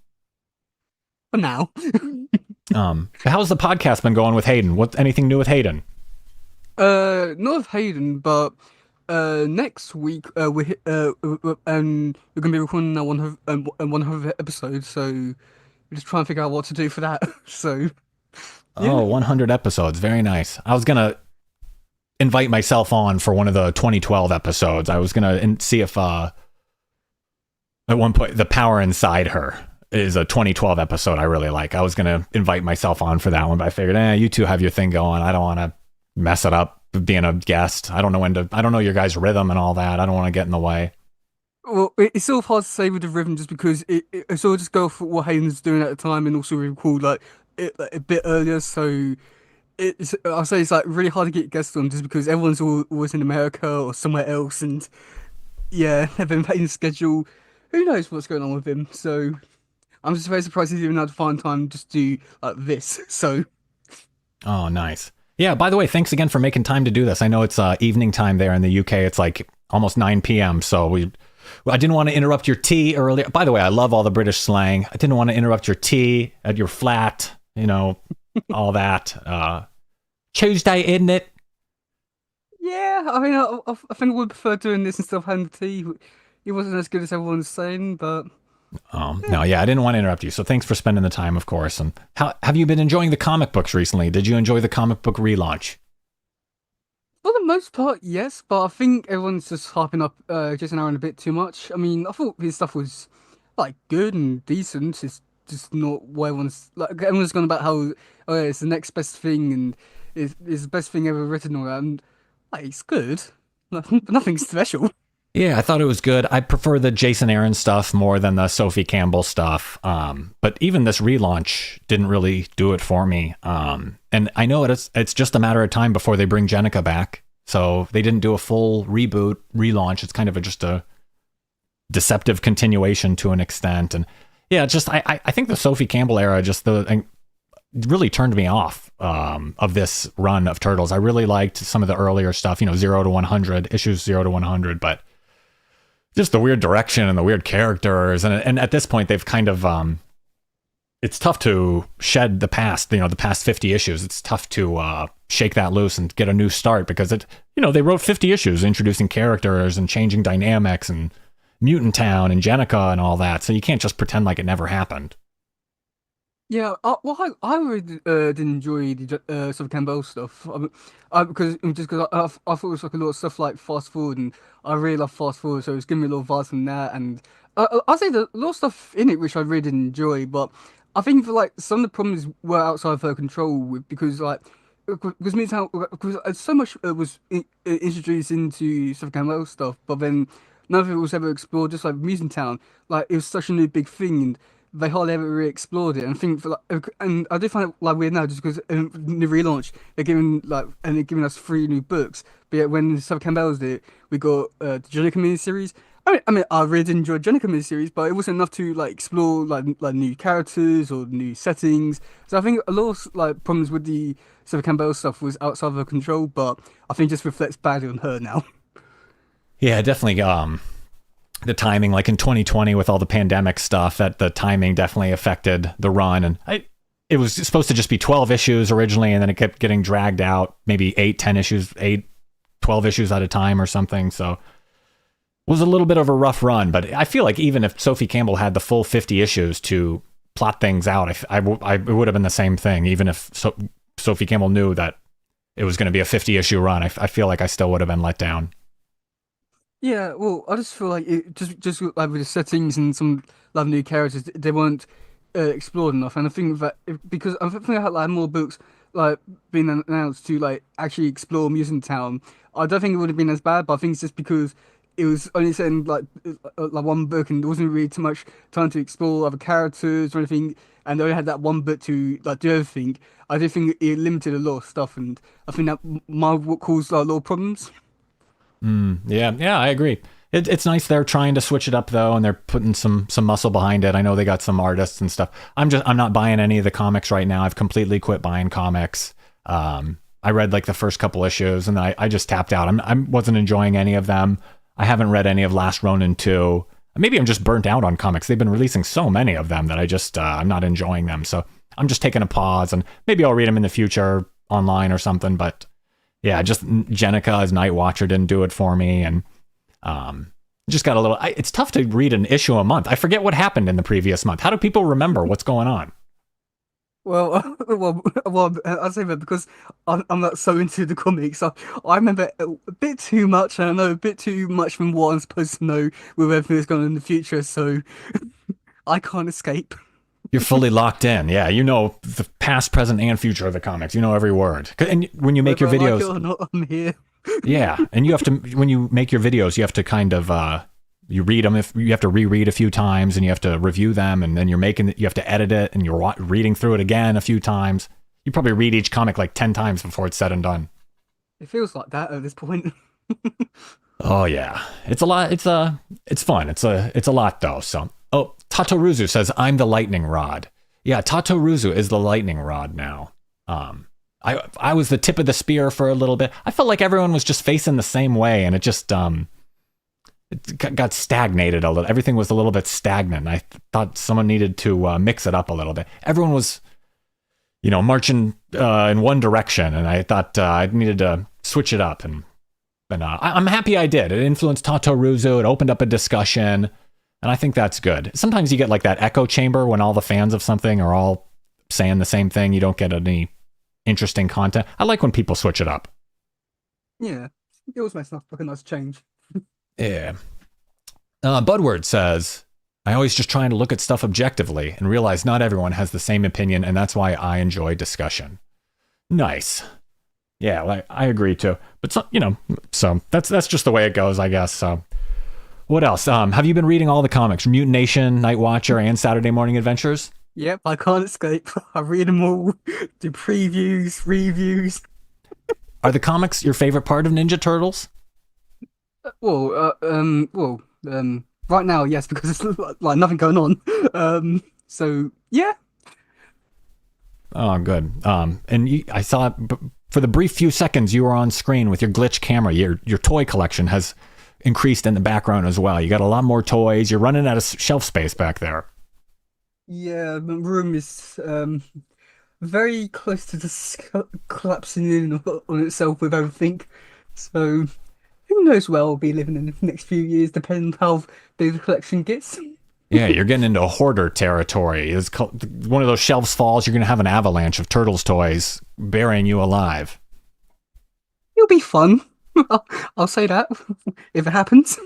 For now. How's the podcast been going with Hayden? Anything new with Hayden? Not with Hayden, but next week we're gonna be recording our 100th episode, so we're just trying to figure out what to do for that. So yeah. Oh, 100 episodes. Very nice. I was going to invite myself on for one of the 2012 episodes. I was going to see if at one point The Power Inside Her is a 2012 episode I really like. I was going to invite myself on for that one, but I figured, you two have your thing going. I don't want to mess it up being a guest. I don't know your guys' rhythm and all that. I don't want to get in the way. Well, it's sort of hard to say with the rhythm just because it sort of just go for what Hayden's doing at the time, and also we record like a bit earlier. So I'll say it's like really hard to get guests on just because everyone's always in America or somewhere else, and yeah, have been playing schedule. Who knows what's going on with him? So I'm just very surprised he's even had to find time just to do like this. So Oh, nice. Yeah, by the way, thanks again for making time to do this. I know it's evening time there in the UK. It's like almost 9 p.m. So I didn't want to interrupt your tea earlier. By the way, I love all the British slang. I didn't want to interrupt your tea at your flat, all that. Tuesday, isn't it? yeah, I mean, I think I would prefer doing this instead of having the tea. He wasn't as good as everyone's saying, but No, yeah, I didn't want to interrupt you. So thanks for spending the time, of course. And how have you been enjoying the comic books recently? Did you enjoy the comic book relaunch? for the most part, yes. But I think everyone's just harping up Jason Aaron a bit too much. I mean, I thought his stuff was like good and decent. It's just not what everyone's gone about how yeah, it's the next best thing and it's the best thing ever written or that. And like, it's good. Nothing special. Yeah, I thought it was good. I prefer the Jason Aaron stuff more than the Sophie Campbell stuff. But even this relaunch didn't really do it for me. And I know it's just a matter of time before they bring Jenica back. So they didn't do a full reboot, relaunch. It's kind of just a deceptive continuation to an extent. And yeah, I think the Sophie Campbell era really turned me off of this run of Turtles. I really liked some of the earlier stuff, 0 to 100, issues 0 to 100, but just the weird direction and the weird characters. And at this point, they've kind of, it's tough to shed the past, the past 50 issues. It's tough to shake that loose and get a new start because they wrote 50 issues introducing characters and changing dynamics and Mutant Town and Jenica and all that. So you can't just pretend like it never happened. Yeah, I really did enjoy the sort of Campbell stuff. Because I thought it was like a lot of stuff like Fast Forward, and I really love Fast Forward, so it was giving me a lot of vibes from that. And I'd say there's a lot of stuff in it which I really did enjoy, but I think for like some of the problems were outside of her control because like because me how because so much was introduced into sort of Campbell stuff, but then none of it was ever explored. Just like Mutant Town, like it was such a new big thing, and they hardly ever really explored it. And I think for like, and I do find it like weird now, just because in the relaunch they're giving us 3 new books. But yet when Sub Campbell's did it, we got the Jenica miniseries. I mean, I really did enjoy Jenica miniseries, but it wasn't enough to like explore like new characters or new settings. So I think a lot of like problems with the Sub Campbell stuff was outside of her control, but I think it just reflects badly on her now. Yeah, definitely. The timing, like in 2020 with all the pandemic stuff, that the timing definitely affected the run. And it was supposed to just be 12 issues originally, and then it kept getting dragged out, maybe 10 issues, 12 issues at a time or something. So it was a little bit of a rough run, but I feel like even if Sophie Campbell had the full 50 issues to plot things out, it would have been the same thing. Even if Sophie Campbell knew that it was going to be a 50 issue run, I feel like I still would have been let down. Yeah, well, I just feel like it just like with the settings and some like new characters, they weren't explored enough. And I think that because I think I had like more books like being announced to like actually explore Mutant Town, I don't think it would have been as bad. But I think it's just because it was only set in like one book, and there wasn't really too much time to explore other characters or anything. And they only had that one book to like do everything. I do think it limited a lot of stuff, and I think that might cause like, a lot of problems. Yeah, I agree. It's nice they're trying to switch it up though, and they're putting some muscle behind it. I know they got some artists and stuff. I'm not buying any of the comics right now. I've completely quit buying comics. I read like the first couple issues, and then I just tapped out. I wasn't enjoying any of them. I haven't read any of Last Ronin 2. Maybe I'm just burnt out on comics. They've been releasing so many of them that I'm not enjoying them. So I'm just taking a pause, and maybe I'll read them in the future online or something. But Yeah, just Jenica as Night Watcher didn't do it for me, and um, just got a little. It's tough to read an issue a month. I forget what happened in the previous month. How do people remember what's going on? I say that because I'm not so into the comics. I remember a bit too much, and I know a bit too much from what I'm supposed to know with everything that's going on in the future, so I can't escape. You're fully locked in. Yeah, you know the past, present, and future of the comics. You know every word. And when you make your Whether I like it videos, or not, I'm here. yeah, and you have to when you make your videos, you have to kind of you read them. If you have to reread a few times, and you have to review them, and then you're making you have to edit it, and you're reading through it again a few times. You probably read each comic like 10 times before it's said and done. It feels like that at this point. Oh yeah, it's a lot. It's fun. It's a lot though. So Tatoruzu says I'm the lightning rod. Yeah, Tatoruzu is the lightning rod now. I was the tip of the spear for a little bit. I felt like everyone was just facing the same way, and it just it got stagnated a little. Everything was a little bit stagnant. I thought someone needed to mix it up a little bit. Everyone was, marching in one direction, and I thought I needed to switch it up. And I'm happy I did. It influenced Tatoruzu. It opened up a discussion, and I think that's good. Sometimes you get like that echo chamber when all the fans of something are all saying the same thing. You don't get any interesting content. I like when people switch it up. Yeah, it was nice enough, like a nice change. Yeah. Budward says, I always just trying to look at stuff objectively and realize not everyone has the same opinion, and that's why I enjoy discussion. Nice. Yeah, like, I agree too. But so that's just the way it goes, I guess. So what else? Have you been reading all the comics? Mutant Nation, Night Watcher, and Saturday Morning Adventures? Yep, I can't escape. I read them all, do previews, reviews. Are the comics your favorite part of Ninja Turtles? Right now, yes, because it's like nothing going on. So yeah, Oh, good. I saw for the brief few seconds you were on screen with your glitch camera. Your toy collection has increased in the background as well. You got a lot more toys. You're running out of shelf space back there. yeah, the room is very close to just collapsing in on itself with everything. So who knows where I'll be living in the next few years, depending on how big the collection gets. Yeah, you're getting into hoarder territory. One of those shelves falls, you're going to have an avalanche of Turtles toys burying you alive. It'll be fun. I'll say that if it happens.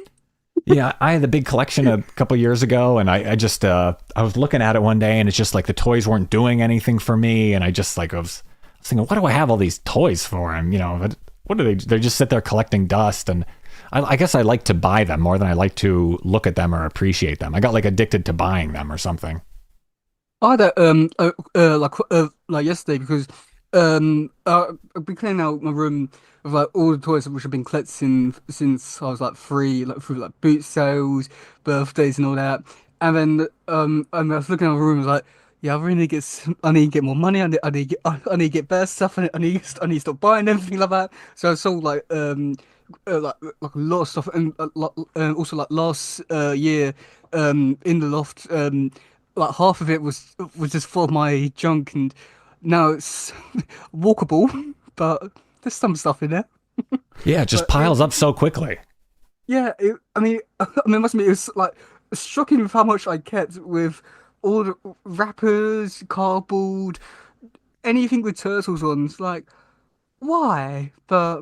Yeah, I had a big collection a couple years ago, and I just I was looking at it one day, and it's just like the toys weren't doing anything for me, and I just like I was thinking, what do I have all these toys for? And what do they? They just sit there collecting dust, and I guess I like to buy them more than I like to look at them or appreciate them. I got like addicted to buying them or something. I had that like yesterday because I've been cleaning out my room of like all the toys which have been collecting since I was like three, like through like boot sales, birthdays and all that. And I was looking at my room, I was like, yeah, I really need to I need to get more money. I need to get better stuff. I need to stop buying everything like that. So I sold like a lot of stuff, and also like last year in the loft, like half of it was just full of my junk, and now it's walkable, but there's some stuff in there. Yeah, it just But it, piles up so quickly. yeah, it must be it was like shocking with how much I kept with all the wrappers, cardboard, anything with turtles on. It's like why? But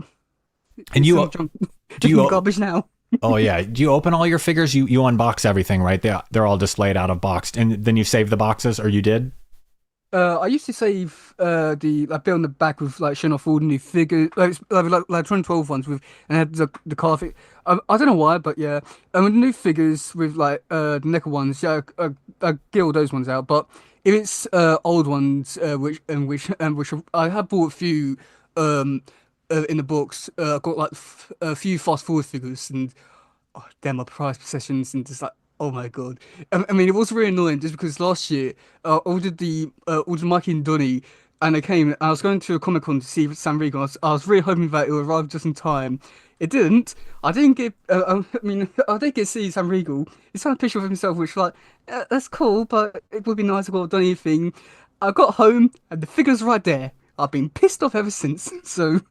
And it's you all junk, do in the you? garbage now. Oh yeah, do you open all your figures? You unbox everything, right? They're all displayed out of boxed, and then you save the boxes, or you did? I used to save the like bit on the back with like showing off all the new figures, like 2012 ones with and had the car fig. I don't know why, but yeah, and with the new figures with like the NECA ones, yeah, I get all those ones out. But if it's old ones, which I have bought a few um in the books, I got like a few fast forward figures, and oh, they're my prized possessions, and just like, oh my God. I mean, it was really annoying just because last year I ordered Mikey and Donnie, and they came. And I was going to a Comic Con to see San Rico. I was really hoping that it would arrive just in time. It didn't. I didn't get. I mean, I did get to see San Rico. He sent a picture of himself, which like that's cool, but it would be nice to go Donnie thing. I got home and the figure's right there. I've been pissed off ever since. So.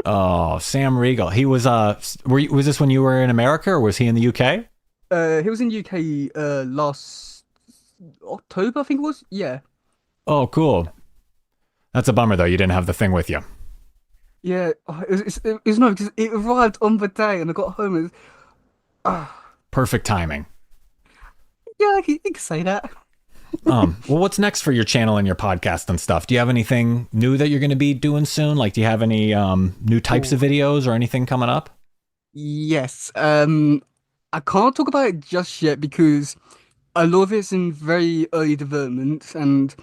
Oh, Sam Riegel. He was was this when you were in America or was he in the UK? He was in UK last October, I think it was. Yeah, Oh, cool. That's a bummer though. You didn't have the thing with you. yeah. Oh, it was no, because it arrived on the day, and I got home and Perfect timing. yeah, you can say that. Well, what's next for your channel and your podcast and stuff? Do you have anything new that you're going to be doing soon? Like, do you have any new types of Oh, videos or anything coming up? yes. I can't talk about it just yet because a lot of it's in very early development, and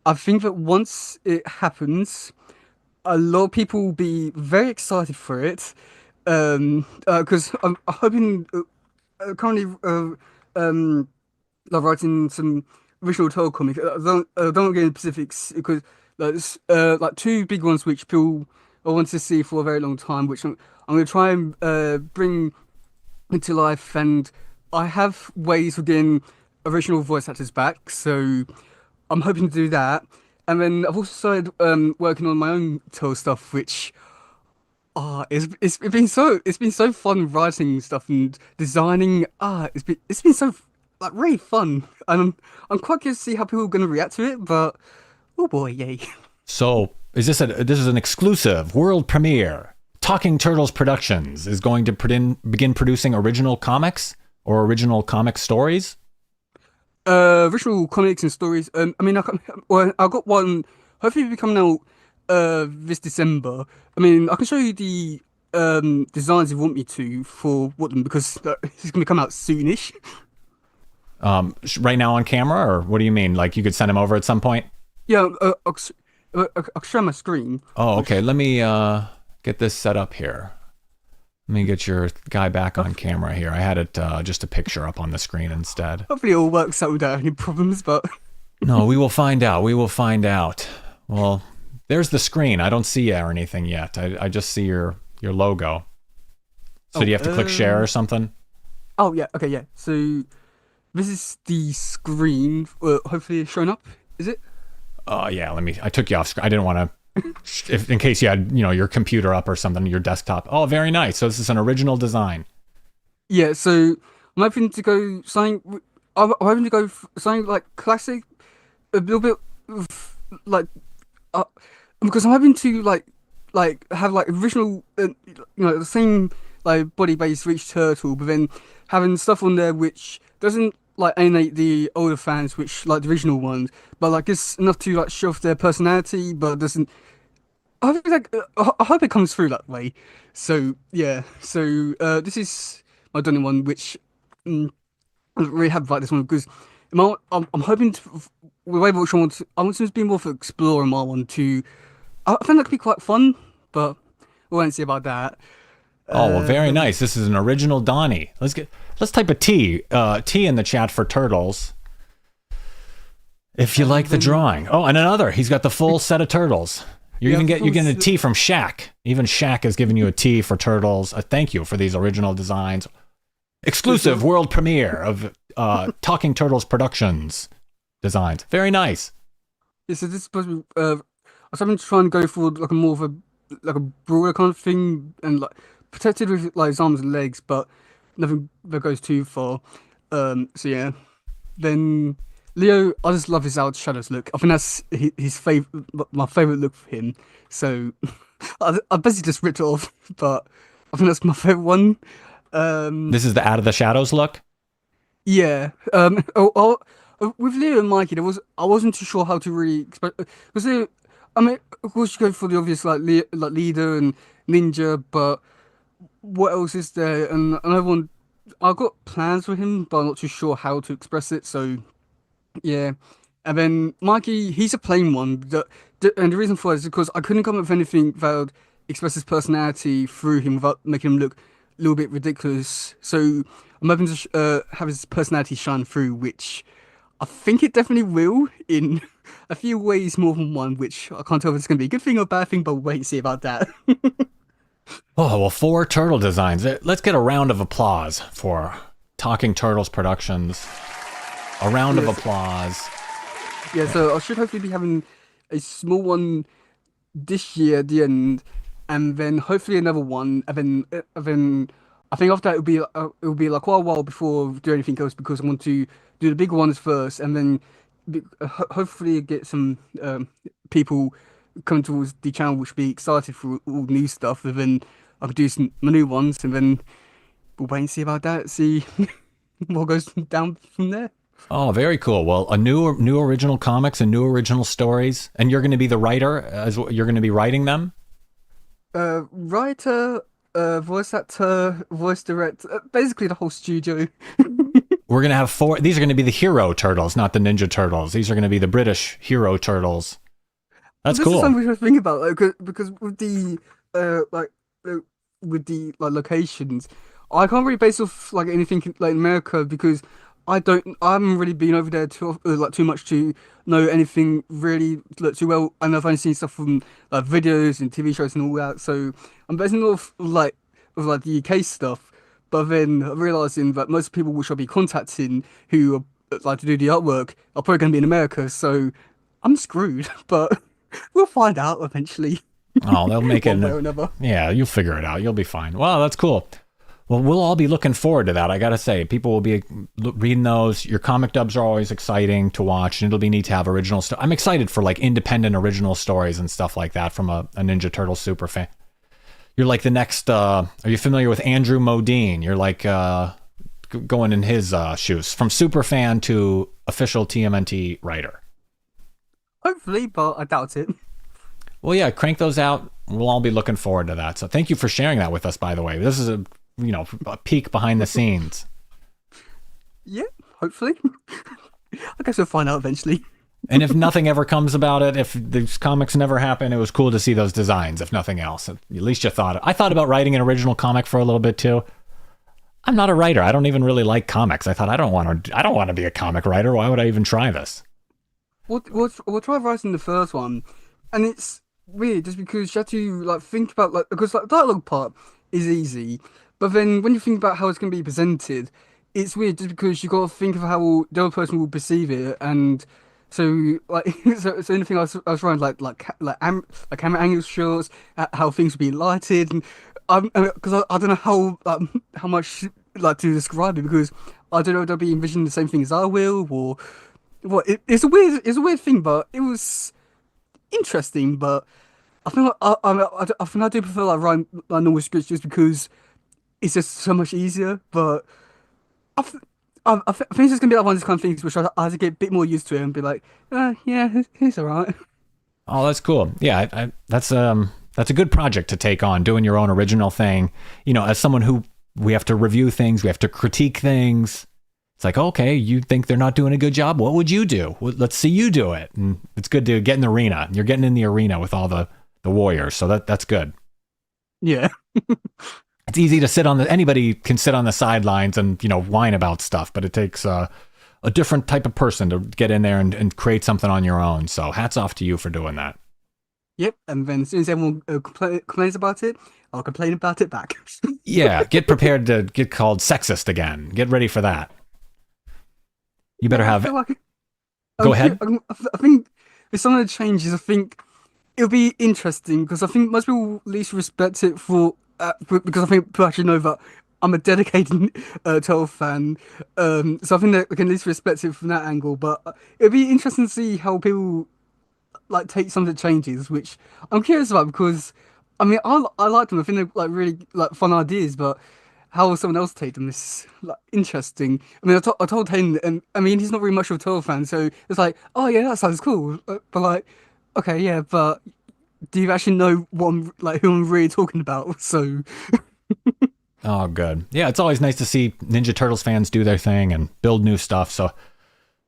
I think that once it happens, a lot of people will be very excited for it. Because I'm hoping currently like writing some original Tale comic. I don't get into specifics because there's like two big ones which people I want to see for a very long time, which I'm going to try and bring into life, and I have ways of getting original voice actors back, so I'm hoping to do that. And then I've also started working on my own Tale stuff, which it's been so fun writing stuff and designing. It's been so like really fun, and I'm quite curious to see how people are going to react to it. But oh boy, yay! So, this is an exclusive world premiere? Talking Turtles Productions is going to begin producing original comics or original comic stories. Original comics and stories. I mean, well, I got one. Hopefully, it'll be coming out this December. I mean, I can show you the designs you want me to for what them because it's going to come out soonish. Right now on camera, or what do you mean? Like you could send them over at some point? Yeah, I'll show my screen. Oh, okay. Which Let me get this set up here. Let me get your guy back on camera here. I had it just a picture up on the screen instead. hopefully it all works out without any problems. But No, we will find out. We will find out. Well, there's the screen. I don't see you or anything yet. I just see your logo. So do you have to click share or something? oh yeah, okay, yeah. So this is the screen. Hopefully it's showing up. Is it? Yeah, I took you off screen. I didn't want to, in case you had, your computer up or something, your desktop. Oh, very nice. So this is an original design. Yeah. So I'm hoping to go something. I'm hoping to go something like classic, a little bit of like uh, because I'm hoping to have like original, the same like body base for each turtle, but then having stuff on there which doesn't like alienate the older fans, which like the original ones, but like it's enough to like show off their personality, but doesn't. I hope I hope it comes through that way. So yeah, so this is my Donny one, which I don't really have about this one because I'm hoping to, with the way which I want to be more for explorer my one too. I think that could be quite fun, but we won't see about that. Oh, well, very Then nice. This is an original Donnie. Let's type a T in the chat for turtles. If you like the then drawing. Oh, and another. He's got the full set of turtles. yeah, of You're getting a course. T from Shaq. Even Shaq has given you a T for turtles. Thank you for these original designs. Exclusive world premiere of Talking Turtles Productions designs. Very nice. Yeah, so this is supposed to be. I was hoping to try and go for like a more of a like a broader kind of thing and like protected with like his arms and legs, but nothing that goes too far. So yeah. Then Leo, I just love his out shadows look. I think that's his favorite, my favorite look for him. So I basically just ripped it off, but I think that's my favorite one. Um, This is the Out of the Shadows look. yeah. With Leo and Mikey, I wasn't too sure how to really express because I mean, of course, you go for the obvious like leader and ninja, but what else is there? And another one, I've got plans for him, but I'm not too sure how to express it. So yeah. And then Mikey, he's a plain one. And the reason for it is because I couldn't come up with anything that would express his personality through him without making him look a little bit ridiculous. So I'm hoping to have his personality shine through, which I think it definitely will in a few ways more than one, which I can't tell if it's going to be a good thing or a bad thing, but we'll wait and see about that. Oh, well, 4 turtle designs. Let's get a round of applause for Talking Turtles Productions. A round of Yes. applause. Yeah, so I should hopefully be having a small one this year at the end. and then hopefully another one, and then I think after that it'll be like quite a while before I do anything else because I want to do the big ones first, and then hopefully get some people coming towards the channel which be excited for all new stuff, and then I could do some new ones, and then we'll wait and see about that. See what goes down from there. Oh, very cool. Well, a new original comics and new original stories, and you're going to be the writer as well, you're going to be writing them. Writer, voice actor, voice director, basically the whole studio. We're going to have four. These are going to be the hero turtles, not the Ninja Turtles. These are going to be the British hero turtles. That's This is cool. something we should think about, like, because with the like uh, with the like locations, I can't really base off like anything like in America because I haven't really been over there too much to know anything really like, too well, and I've only seen stuff from like videos and TV shows and all that. So I'm basing off of like the UK stuff, but then realizing that most people which I'll be contacting who like to do the artwork are probably going to be in America, so I'm screwed. But we'll find out eventually, Oh, they'll make it. one way or another. Yeah, you'll figure it out. You'll be fine. Wow, that's cool. Well, we'll all be looking forward to that. I gotta say, people will be reading those. Your comic dubs are always exciting to watch, and it'll be neat to have original stuff. I'm excited for like independent original stories and stuff like that from a Ninja Turtle super fan. You're like the next. Are you familiar with Andrew Modine? You're like going in his shoes, from super fan to official TMNT writer. Hopefully, but I doubt it. Well, yeah, crank those out. We'll all be looking forward to that. So thank you for sharing that with us, by the way. This is a peek behind the scenes. Yeah, hopefully. I guess we'll find out eventually. And if nothing ever comes about it, if these comics never happen, it was cool to see those designs, if nothing else. At least you thought. I thought about writing an original comic for a little bit too. I'm not a writer. I don't even really like comics. I thought I don't want to be a comic writer. Why would I even try this? We'll try writing the first one, and it's weird just because you have to like think about like because like dialogue part is easy, but then when you think about how it's going to be presented, it's weird just because you got to think of how the other person will perceive it, and so like so anything I was trying like camera angles, shots, how things will be lighted, and because I don't know how much like to describe it because I don't know if they'll be envisioning the same thing as I will or. Well, it's a weird thing, but it was interesting. But I think I think I do prefer like writing like normal scripts just because it's just so much easier. But I, th I think it's gonna be like one of these kind of things which I have to get a bit more used to it and be like, yeah, it's all right. Oh, that's cool. Yeah, that's a good project to take on, doing your own original thing. As someone who we have to review things, we have to critique things. It's like, okay, you think they're not doing a good job? What would you do? Well, let's see you do it. And it's good to get in the arena. You're getting in the arena with all the warriors, so that's good. Yeah, It's easy to anybody can sit on the sidelines and whine about stuff, but it takes a different type of person to get in there and create something on your own. So hats off to you for doing that. yep. And then as soon as everyone complains about it, I'll complain about it back. Yeah, get prepared to get called sexist again. Get ready for that. You better I have. feel like Go ahead. I think with some of the changes, I think it'll be interesting because I think most people at least respect it because I think people actually know that I'm a dedicated Turtle fan. So I think they can at least respect it from that angle. But it'll be interesting to see how people like take some of the changes, which I'm curious about because I mean I like them. I think they're like really like fun ideas, but how will someone else take them is like interesting. I mean, I told Hayden, and I mean he's not really much of a Turtle fan, so it's like, oh yeah, that sounds cool. But like, okay, yeah, but do you actually know who I'm really talking about? So Oh, good. Yeah, it's always nice to see Ninja Turtles fans do their thing and build new stuff. So,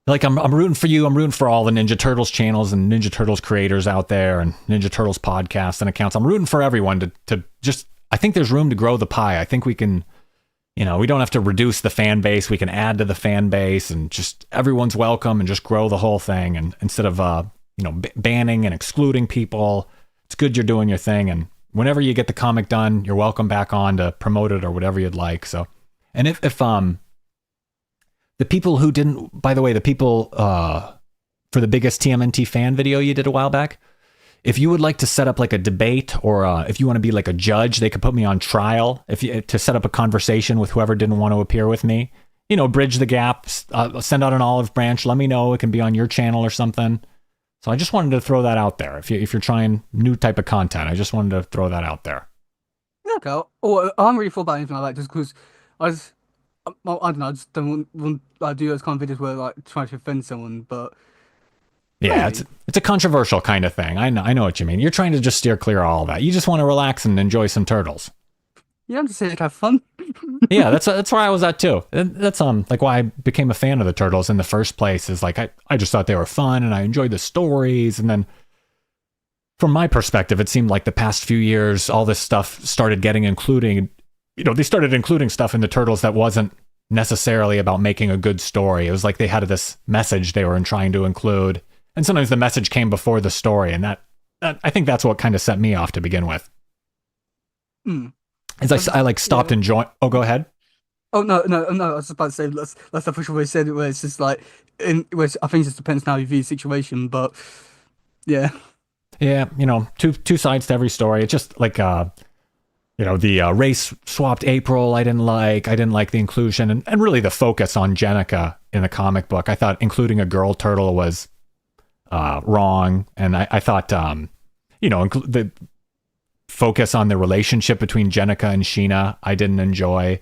like, I'm rooting for you. I'm rooting for all the Ninja Turtles channels and Ninja Turtles creators out there and Ninja Turtles podcasts and accounts. I'm rooting for everyone to just. I think there's room to grow the pie. I think we can. We don't have to reduce the fan base. We can add to the fan base and just everyone's welcome and just grow the whole thing. And instead of banning and excluding people, it's good you're doing your thing. And whenever you get the comic done, you're welcome back on to promote it or whatever you'd like. So, and if the people who didn't, by the way, the people for the biggest TMNT fan video you did a while back, if you would like to set up like a debate, or if you want to be like a judge, they could put me on trial if you, to set up a conversation with whoever didn't want to appear with me. You know, bridge the gap, send out an olive branch. Let me know. It can be on your channel or something. So I just wanted to throw that out there. If you're trying new type of content, I just wanted to throw that out there. Yeah, okay. Or I haven't really thought about anything like that just because I just I don't know. I just don't want like do those kind of videos where like try to offend someone. But Yeah, maybe it's a controversial kind of thing. I know what you mean. You're trying to just steer clear of all that. You just want to relax and enjoy some turtles. yeah, I'm just saying to have fun. Yeah, that's where I was at too. That's like why I became a fan of the turtles in the first place. Is like I just thought they were fun and I enjoyed the stories. And then from my perspective, it seemed like the past few years, all this stuff started getting including. You know, they started including stuff in the turtles that wasn't necessarily about making a good story. It was like they had this message they were trying to include, and sometimes the message came before the story, and that I think that's what kind of set me off to begin with. Mm. As I like stopped Yeah. enjoying. Oh, go ahead. Oh no! I was about to say that's the official way said it. Where it's just like where I think it just depends on how you view the situation. But yeah, Yeah, you know, two sides to every story. It's just like you know, the race swapped April. I didn't like the inclusion and really the focus on Jenica in the comic book. I thought including a girl turtle was wrong, and I thought you know, the focus on the relationship between Jenica and Sheena I didn't enjoy.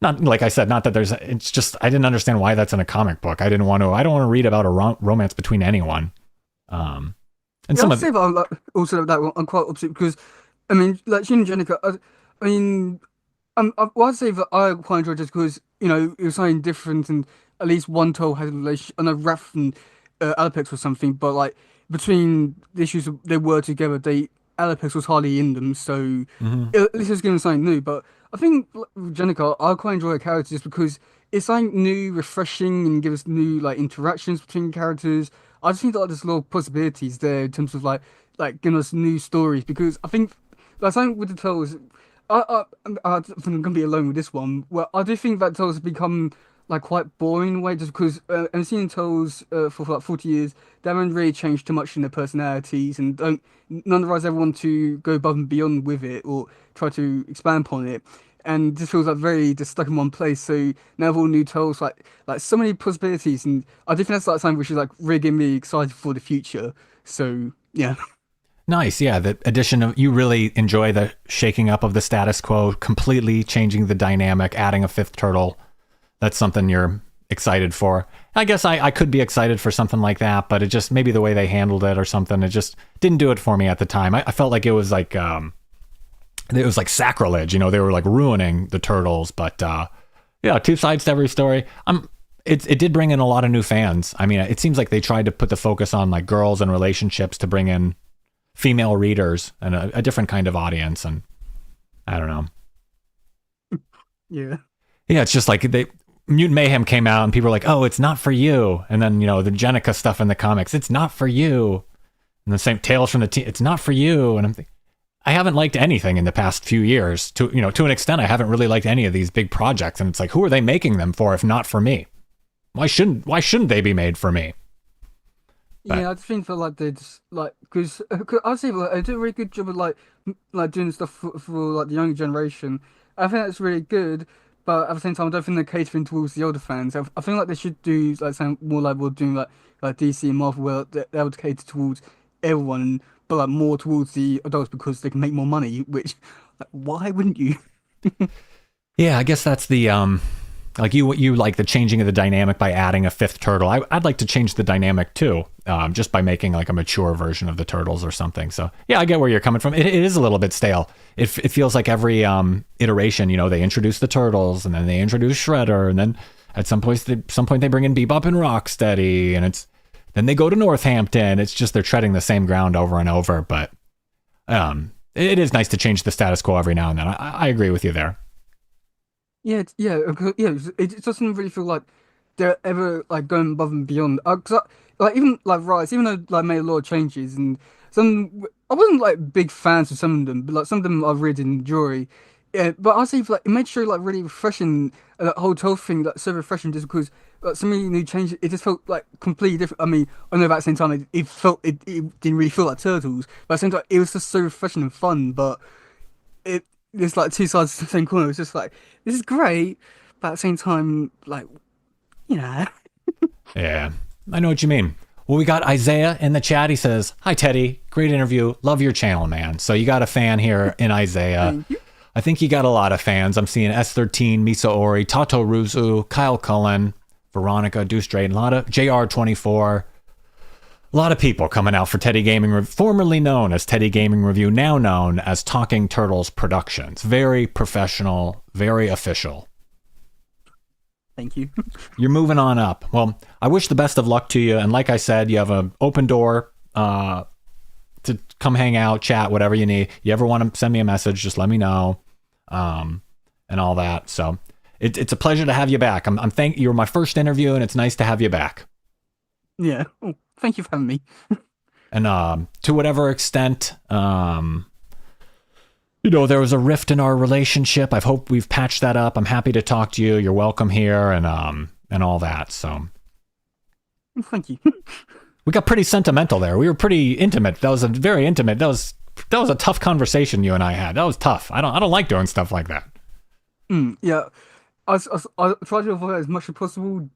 Not like I said, not that there's. It's just I didn't understand why that's in a comic book. I didn't want to. I don't want to read about a romance between anyone. And yeah. some I'd of say that I'm like, also that one, I'm quite opposite because I mean, like Shin and Jenica. I mean, well, I'd say that I quite enjoyed just because it was something different and at least one toll had a relation. I know Raph and Alapex or something, but like between the issues they were together, Alapex was hardly in them, so mhm. at least it was giving something new. But I think like, with Jenica, I quite enjoy her character just because it's something new, refreshing, and gives new like interactions between characters. I just think that like, there's a lot of possibilities there in terms of like giving us new stories because I think like something with the Turtles. I think I'm gonna be alone with this one. Well, I do think that Turtles have become like quite boring in a way, just because I've seen Turtles for like 40 years. They haven't really changed too much in their personalities, and don't none of us ever want to go above and beyond with it or try to expand upon it. And this feels like very just stuck in one place. So now with all new Turtles, like so many possibilities, and I do think that's like something which is like really getting me excited for the future. So yeah. Nice, yeah. The addition of you really enjoy the shaking up of the status quo, completely changing the dynamic, adding a fifth turtle. That's something you're excited for. I guess I could be excited for something like that, but it just maybe the way they handled it or something, it just didn't do it for me at the time. I felt like it was like sacrilege, you know, they were like ruining the turtles, but yeah, two sides to every story. It did bring in a lot of new fans. I mean, it seems like they tried to put the focus on like girls and relationships to bring in female readers and a different kind of audience. And I don't know. Yeah. Yeah, it's just like Mutant Mayhem came out and people were like, oh, it's not for you. And then, you know, the Jenica stuff in the comics, it's not for you. And the same Tales from the Team, it's not for you. And I haven't liked anything in the past few years. To an extent, I haven't really liked any of these big projects. And it's like, who are they making them for if not for me? Why shouldn't they be made for me? But Yeah, I just think that like they just like because I'd say like, they do a really good job of like doing stuff for like the younger generation. I think that's really good, but at the same time, I don't think they're catering towards the older fans. I think like they should do like something more like we're doing like DC and Marvel, where they would cater towards everyone, but like more towards the adults because they can make more money. Which, like, why wouldn't you? yeah, I guess that's the like you like the changing of the dynamic by adding a fifth turtle. I'd like to change the dynamic too, just by making like a mature version of the turtles or something. So yeah, I get where you're coming from. It is a little bit stale. It feels like every iteration, you know, they introduce the turtles and then they introduce Shredder, and then at some point they bring in Bebop and Rocksteady, and then they go to Northampton. It's just they're treading the same ground over and over. But it is nice to change the status quo every now and then. I agree with you there. Yeah. It doesn't really feel like they're ever like going above and beyond. Like even like Rise, even though like made a lot of changes and some, I wasn't like big fans of some of them, but like some of them I really did enjoy. Yeah, but I say like it made sure like really refreshing that whole 12 thing, like so refreshing just because like, so many new changes. It just felt like completely different. I mean, I know, but at the same time, it didn't really feel like Turtles. But at the same time, it was just so refreshing and fun. But there's like two sides to the same coin. It was just like, this is great, but at the same time, like, you know. Yeah, I know what you mean. Well, we got Isaiah in the chat. He says, "Hi, Teddy. Great interview. Love your channel, man." So you got a fan here in Isaiah. Thank you. I think you got a lot of fans. I'm seeing S13, Misa Ori, Tato Ruzu, Kyle Cullen, Veronica, Deuce Drayton, a lot of JR24. A lot of people coming out for Teddy Gaming Review, formerly known as Teddy Gaming Review, now known as Talking Turtles Productions. Very professional, very official. Thank you. You're moving on up. Well, I wish the best of luck to you. And like I said, you have an open door to come hang out, chat, whatever you need. You ever want to send me a message, just let me know, and all that. So it's a pleasure to have you back. You were my first interview, and it's nice to have you back. Yeah. Oh, thank you for having me. And to whatever extent, there was a rift in our relationship. I hope we've patched that up. I'm happy to talk to you. You're welcome here, and all that. So Thank you. we got pretty sentimental there. We were pretty intimate. That was a very intimate. That was a tough conversation you and I had. That was tough. I don't like doing stuff like that. Yeah. I try to avoid it as much as possible,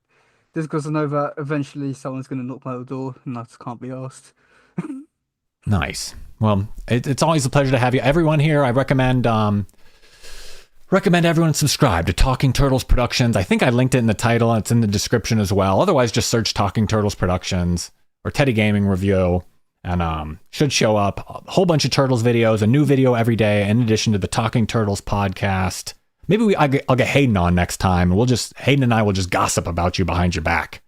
just because I know that eventually someone's going to knock my door, and I just can't be asked. Nice. Well, it's always a pleasure to have you. Everyone here, I recommend everyone subscribe to Talking Turtles Productions. I think I linked it in the title, and it's in the description as well. Otherwise, just search Talking Turtles Productions or Teddy Gaming Review, and should show up a whole bunch of Turtles videos, a new video every day, in addition to the Talking Turtles podcast. Maybe I'll get Hayden on next time, and Hayden and I will just gossip about you behind your back.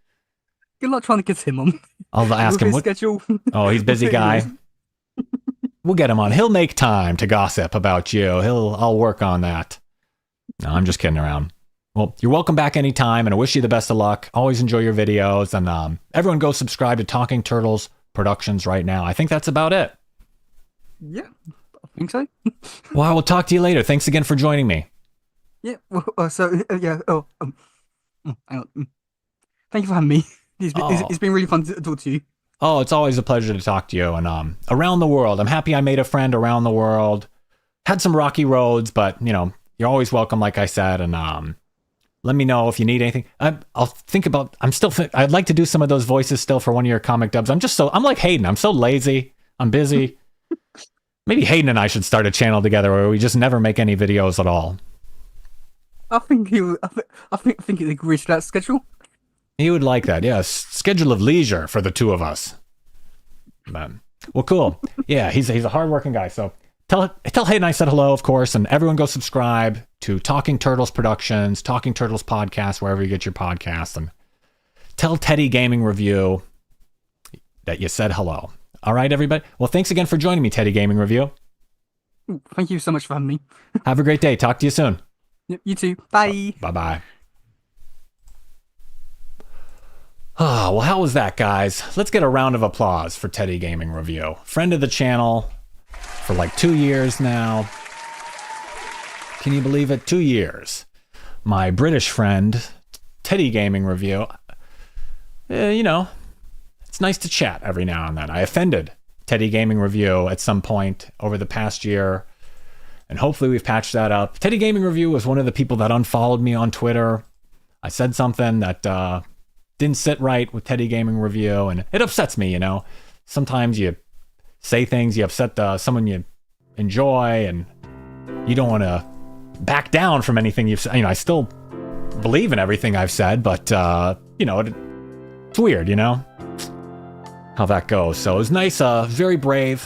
Good luck trying to get him on. I'll ask him what schedule. Oh, he's a busy guy. We'll get him on. He'll make time to gossip about you. I'll work on that. No, I'm just kidding around. Well, you're welcome back anytime, and I wish you the best of luck. Always enjoy your videos, and everyone go subscribe to Talking Turtles Productions right now. I think that's about it. Yeah, I think so. Well, I will talk to you later. Thanks again for joining me. Yeah. Well, yeah. Oh, hang on. Thank you for having me. It's been really fun to talk to you. Oh, it's always a pleasure to talk to you. And around the world, I'm happy I made a friend around the world. Had some rocky roads, but you're always welcome, like I said. And let me know if you need anything. I'll think about. I'd like to do some of those voices still for one of your comic dubs. I'm like Hayden. I'm so lazy. I'm busy. Maybe Hayden and I should start a channel together where we just never make any videos at all. I think he'd agree to that schedule. He would like that, yes. Schedule of leisure for the two of us. Well, cool. Yeah, he's a hardworking guy. So tell Hayden I said hello, of course, and everyone go subscribe to Talking Turtles Productions, Talking Turtles Podcast, wherever you get your podcasts, and tell Teddy Gaming Review that you said hello. All right, everybody. Well, thanks again for joining me, Teddy Gaming Review. Thank you so much for having me. Have a great day. Talk to you soon. Yep, you too. Bye. Bye-bye. Oh, well, how was that, guys? Let's get a round of applause for Teddy Gaming Review. Friend of the channel for like 2 years now. Can you believe it? 2 years. My British friend, Teddy Gaming Review. It's nice to chat every now and then. I offended Teddy Gaming Review at some point over the past year, and hopefully we've patched that up. Teddy Gaming Review was one of the people that unfollowed me on Twitter. I said something that didn't sit right with Teddy Gaming Review, and it upsets me, Sometimes you say things, you upset someone you enjoy, and you don't want to back down from anything you've said. I still believe in everything I've said, but, it's weird, how that goes. So it was nice, very brave,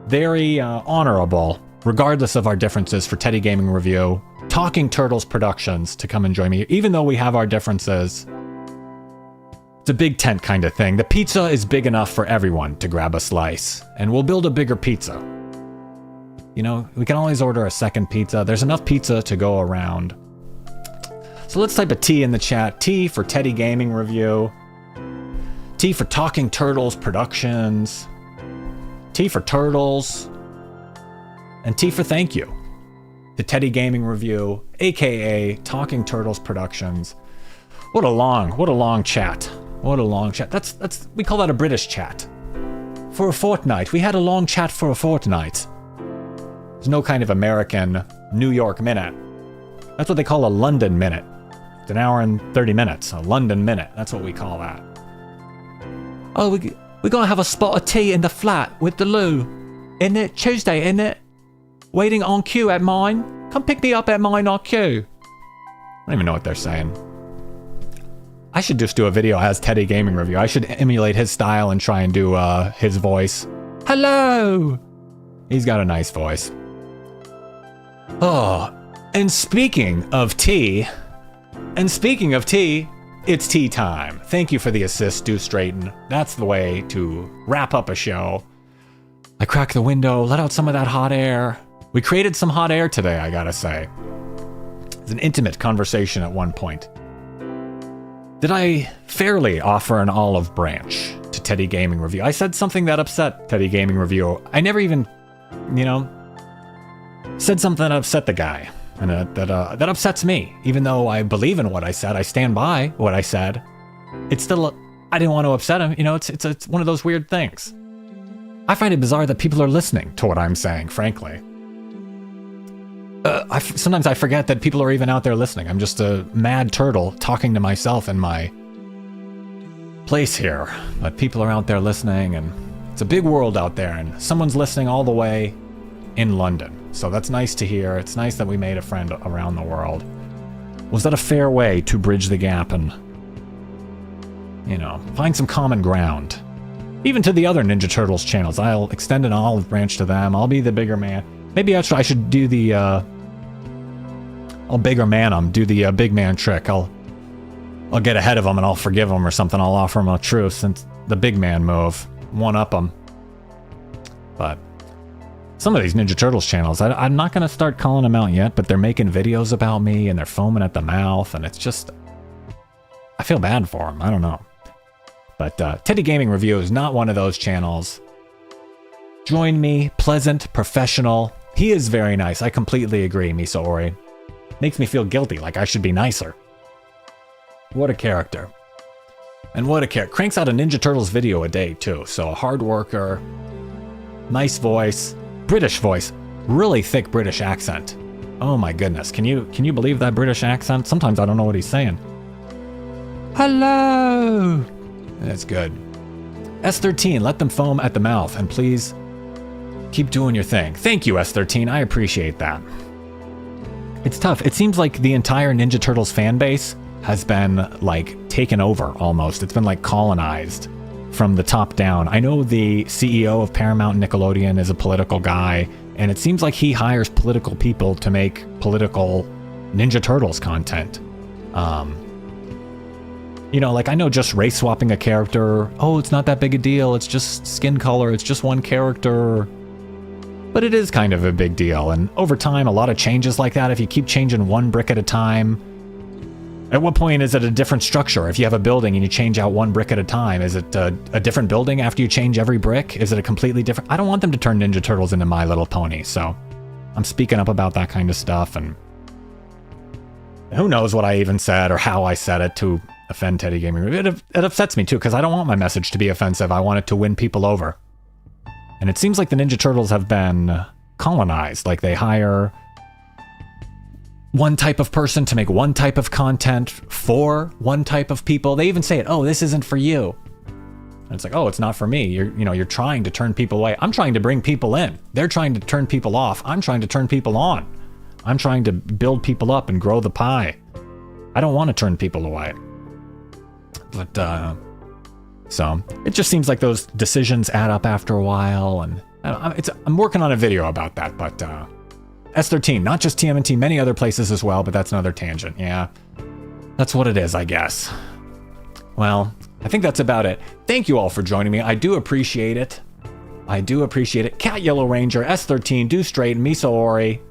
very honorable, regardless of our differences, for Teddy Gaming Review, Talking Turtles Productions, to come and join me, even though we have our differences. It's a big tent kind of thing. The pizza is big enough for everyone to grab a slice, and we'll build a bigger pizza. We can always order a second pizza. There's enough pizza to go around. So let's type a T in the chat. T for Teddy Gaming Review. T for Talking Turtles Productions. T for Turtles. And T for thank you to Teddy Gaming Review, aka Talking Turtles Productions. What a long chat. What a long chat. That's we call that a British chat. For a fortnight. We had a long chat for a fortnight. There's no kind of American New York minute. That's what they call a London minute. It's an hour and 30 minutes. A London minute. That's what we call that. Oh, we're gonna have a spot of tea in the flat with the Lou. Isn't it? Tuesday, isn't it? Waiting on queue at mine. Come pick me up at mine on queue. I don't even know what they're saying. I should just do a video as Teddy Gaming Review. I should emulate his style and try and do his voice. Hello! He's got a nice voice. Oh, and speaking of tea, it's tea time. Thank you for the assist, Do Straighten. That's the way to wrap up a show. I cracked the window, let out some of that hot air. We created some hot air today, I gotta say. It's an intimate conversation at one point. Did I fairly offer an olive branch to Teddy Gaming Review? I said something that upset Teddy Gaming Review. I never even, said something that upset the guy. And that upsets me. Even though I believe in what I said, I stand by what I said. It's still, I didn't want to upset him. It's one of those weird things. I find it bizarre that people are listening to what I'm saying, frankly. Sometimes I forget that people are even out there listening. I'm just a mad turtle talking to myself in my place here. But people are out there listening, and it's a big world out there, and someone's listening all the way in London. So that's nice to hear. It's nice that we made a friend around the world. Was that a fair way to bridge the gap and, find some common ground? Even to the other Ninja Turtles channels. I'll extend an olive branch to them. I'll be the bigger man. Maybe I should do the, I'll bigger man them, do the big man trick. I'll get ahead of them and I'll forgive them or something. I'll offer them a truce since the big man move. One up them. But some of these Ninja Turtles channels, I'm not going to start calling them out yet, but they're making videos about me and they're foaming at the mouth, and it's just, I feel bad for them. I don't know. But Teddy Gaming Review is not one of those channels. Join me, pleasant, professional. He is very nice. I completely agree, Miso Ori. Makes me feel guilty, like I should be nicer. What a character. And what a character. Cranks out a Ninja Turtles video a day, too. So a hard worker, nice voice, British voice, really thick British accent. Oh my goodness. Can you believe that British accent? Sometimes I don't know what he's saying. Hello! That's good. S13, let them foam at the mouth, and please keep doing your thing. Thank you, S13. I appreciate that. It's tough. It seems like the entire Ninja Turtles fan base has been, taken over almost. It's been, colonized from the top down. I know the CEO of Paramount Nickelodeon is a political guy, and it seems like he hires political people to make political Ninja Turtles content. I know just race swapping a character, oh, it's not that big a deal, it's just skin color, it's just one character. But it is kind of a big deal, and over time, a lot of changes like that, if you keep changing one brick at a time, at what point is it a different structure? If you have a building and you change out one brick at a time, is it a different building after you change every brick? Is it a completely different? I don't want them to turn Ninja Turtles into My Little Pony, so I'm speaking up about that kind of stuff, and who knows what I even said or how I said it to offend Teddy Gaming Review. It upsets me too, because I don't want my message to be offensive. I want it to win people over. And it seems like the Ninja Turtles have been colonized. Like they hire one type of person to make one type of content for one type of people. They even say it, oh, this isn't for you. And it's like, oh, it's not for me. You're trying to turn people away. I'm trying to bring people in. They're trying to turn people off. I'm trying to turn people on. I'm trying to build people up and grow the pie. I don't want to turn people away. But, so it just seems like those decisions add up after a while, and I'm working on a video about that, but S13, not just TMNT, many other places as well, but that's another tangent. Yeah, that's what it is, I guess. Well, I think that's about it. Thank you all for joining me. I do appreciate it. I do appreciate it. Cat Yellow Ranger, S13, Do Straight, Miso Ori,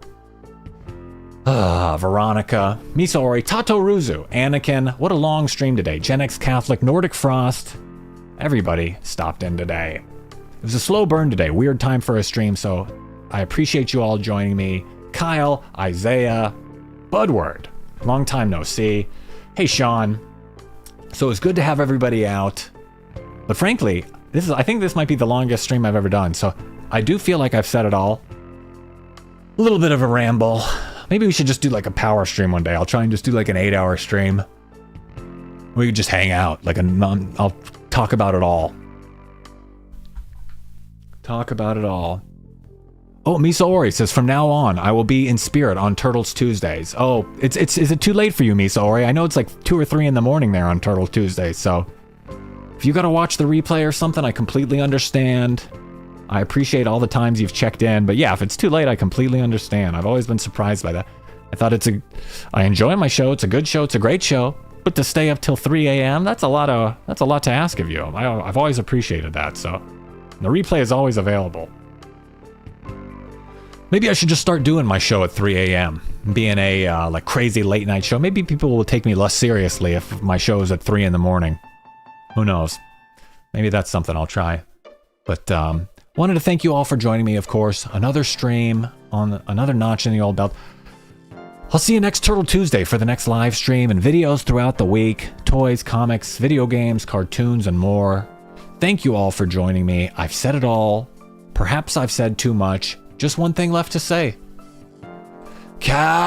Veronica, Miso Ori, Tato Ruzu, Anakin. What a long stream today. Gen X Catholic, Nordic Frost. Everybody stopped in today. It was a slow burn today. Weird time for a stream, so I appreciate you all joining me. Kyle, Isaiah, Budward. Long time no see. Hey, Sean. So it's good to have everybody out. But frankly, I think this might be the longest stream I've ever done. So I do feel like I've said it all. A little bit of a ramble. Maybe we should just do like a power stream one day. I'll try and just do like an 8-hour stream. We could just hang out. I'll talk about it all. Talk about it all. Oh, Misa Ori says, from now on, I will be in spirit on Turtles Tuesdays. Oh, is it too late for you, Misa Ori? I know it's like 2 or 3 in the morning there on Turtle Tuesdays, so if you gotta watch the replay or something, I completely understand. I appreciate all the times you've checked in, but yeah, if it's too late, I completely understand. I've always been surprised by that. I enjoy my show. It's a good show. It's a great show. But to stay up till 3 a.m., that's a lot to ask of you. I've always appreciated that, so the replay is always available. Maybe I should just start doing my show at 3 a.m. being a like crazy late night show. Maybe people will take me less seriously if my show is at 3 in the morning. Who knows? Maybe that's something I'll try. But wanted to thank you all for joining me, of course. Another stream on another notch in the old belt. I'll see you next Turtle Tuesday for the next live stream and videos throughout the week. Toys, comics, video games, cartoons, and more. Thank you all for joining me. I've said it all. Perhaps I've said too much. Just one thing left to say. Cowabunga!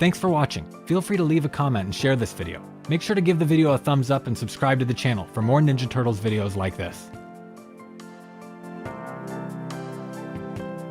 Thanks for watching. Feel free to leave a comment and share this video. Make sure to give the video a thumbs up and subscribe to the channel for more Ninja Turtles videos like this.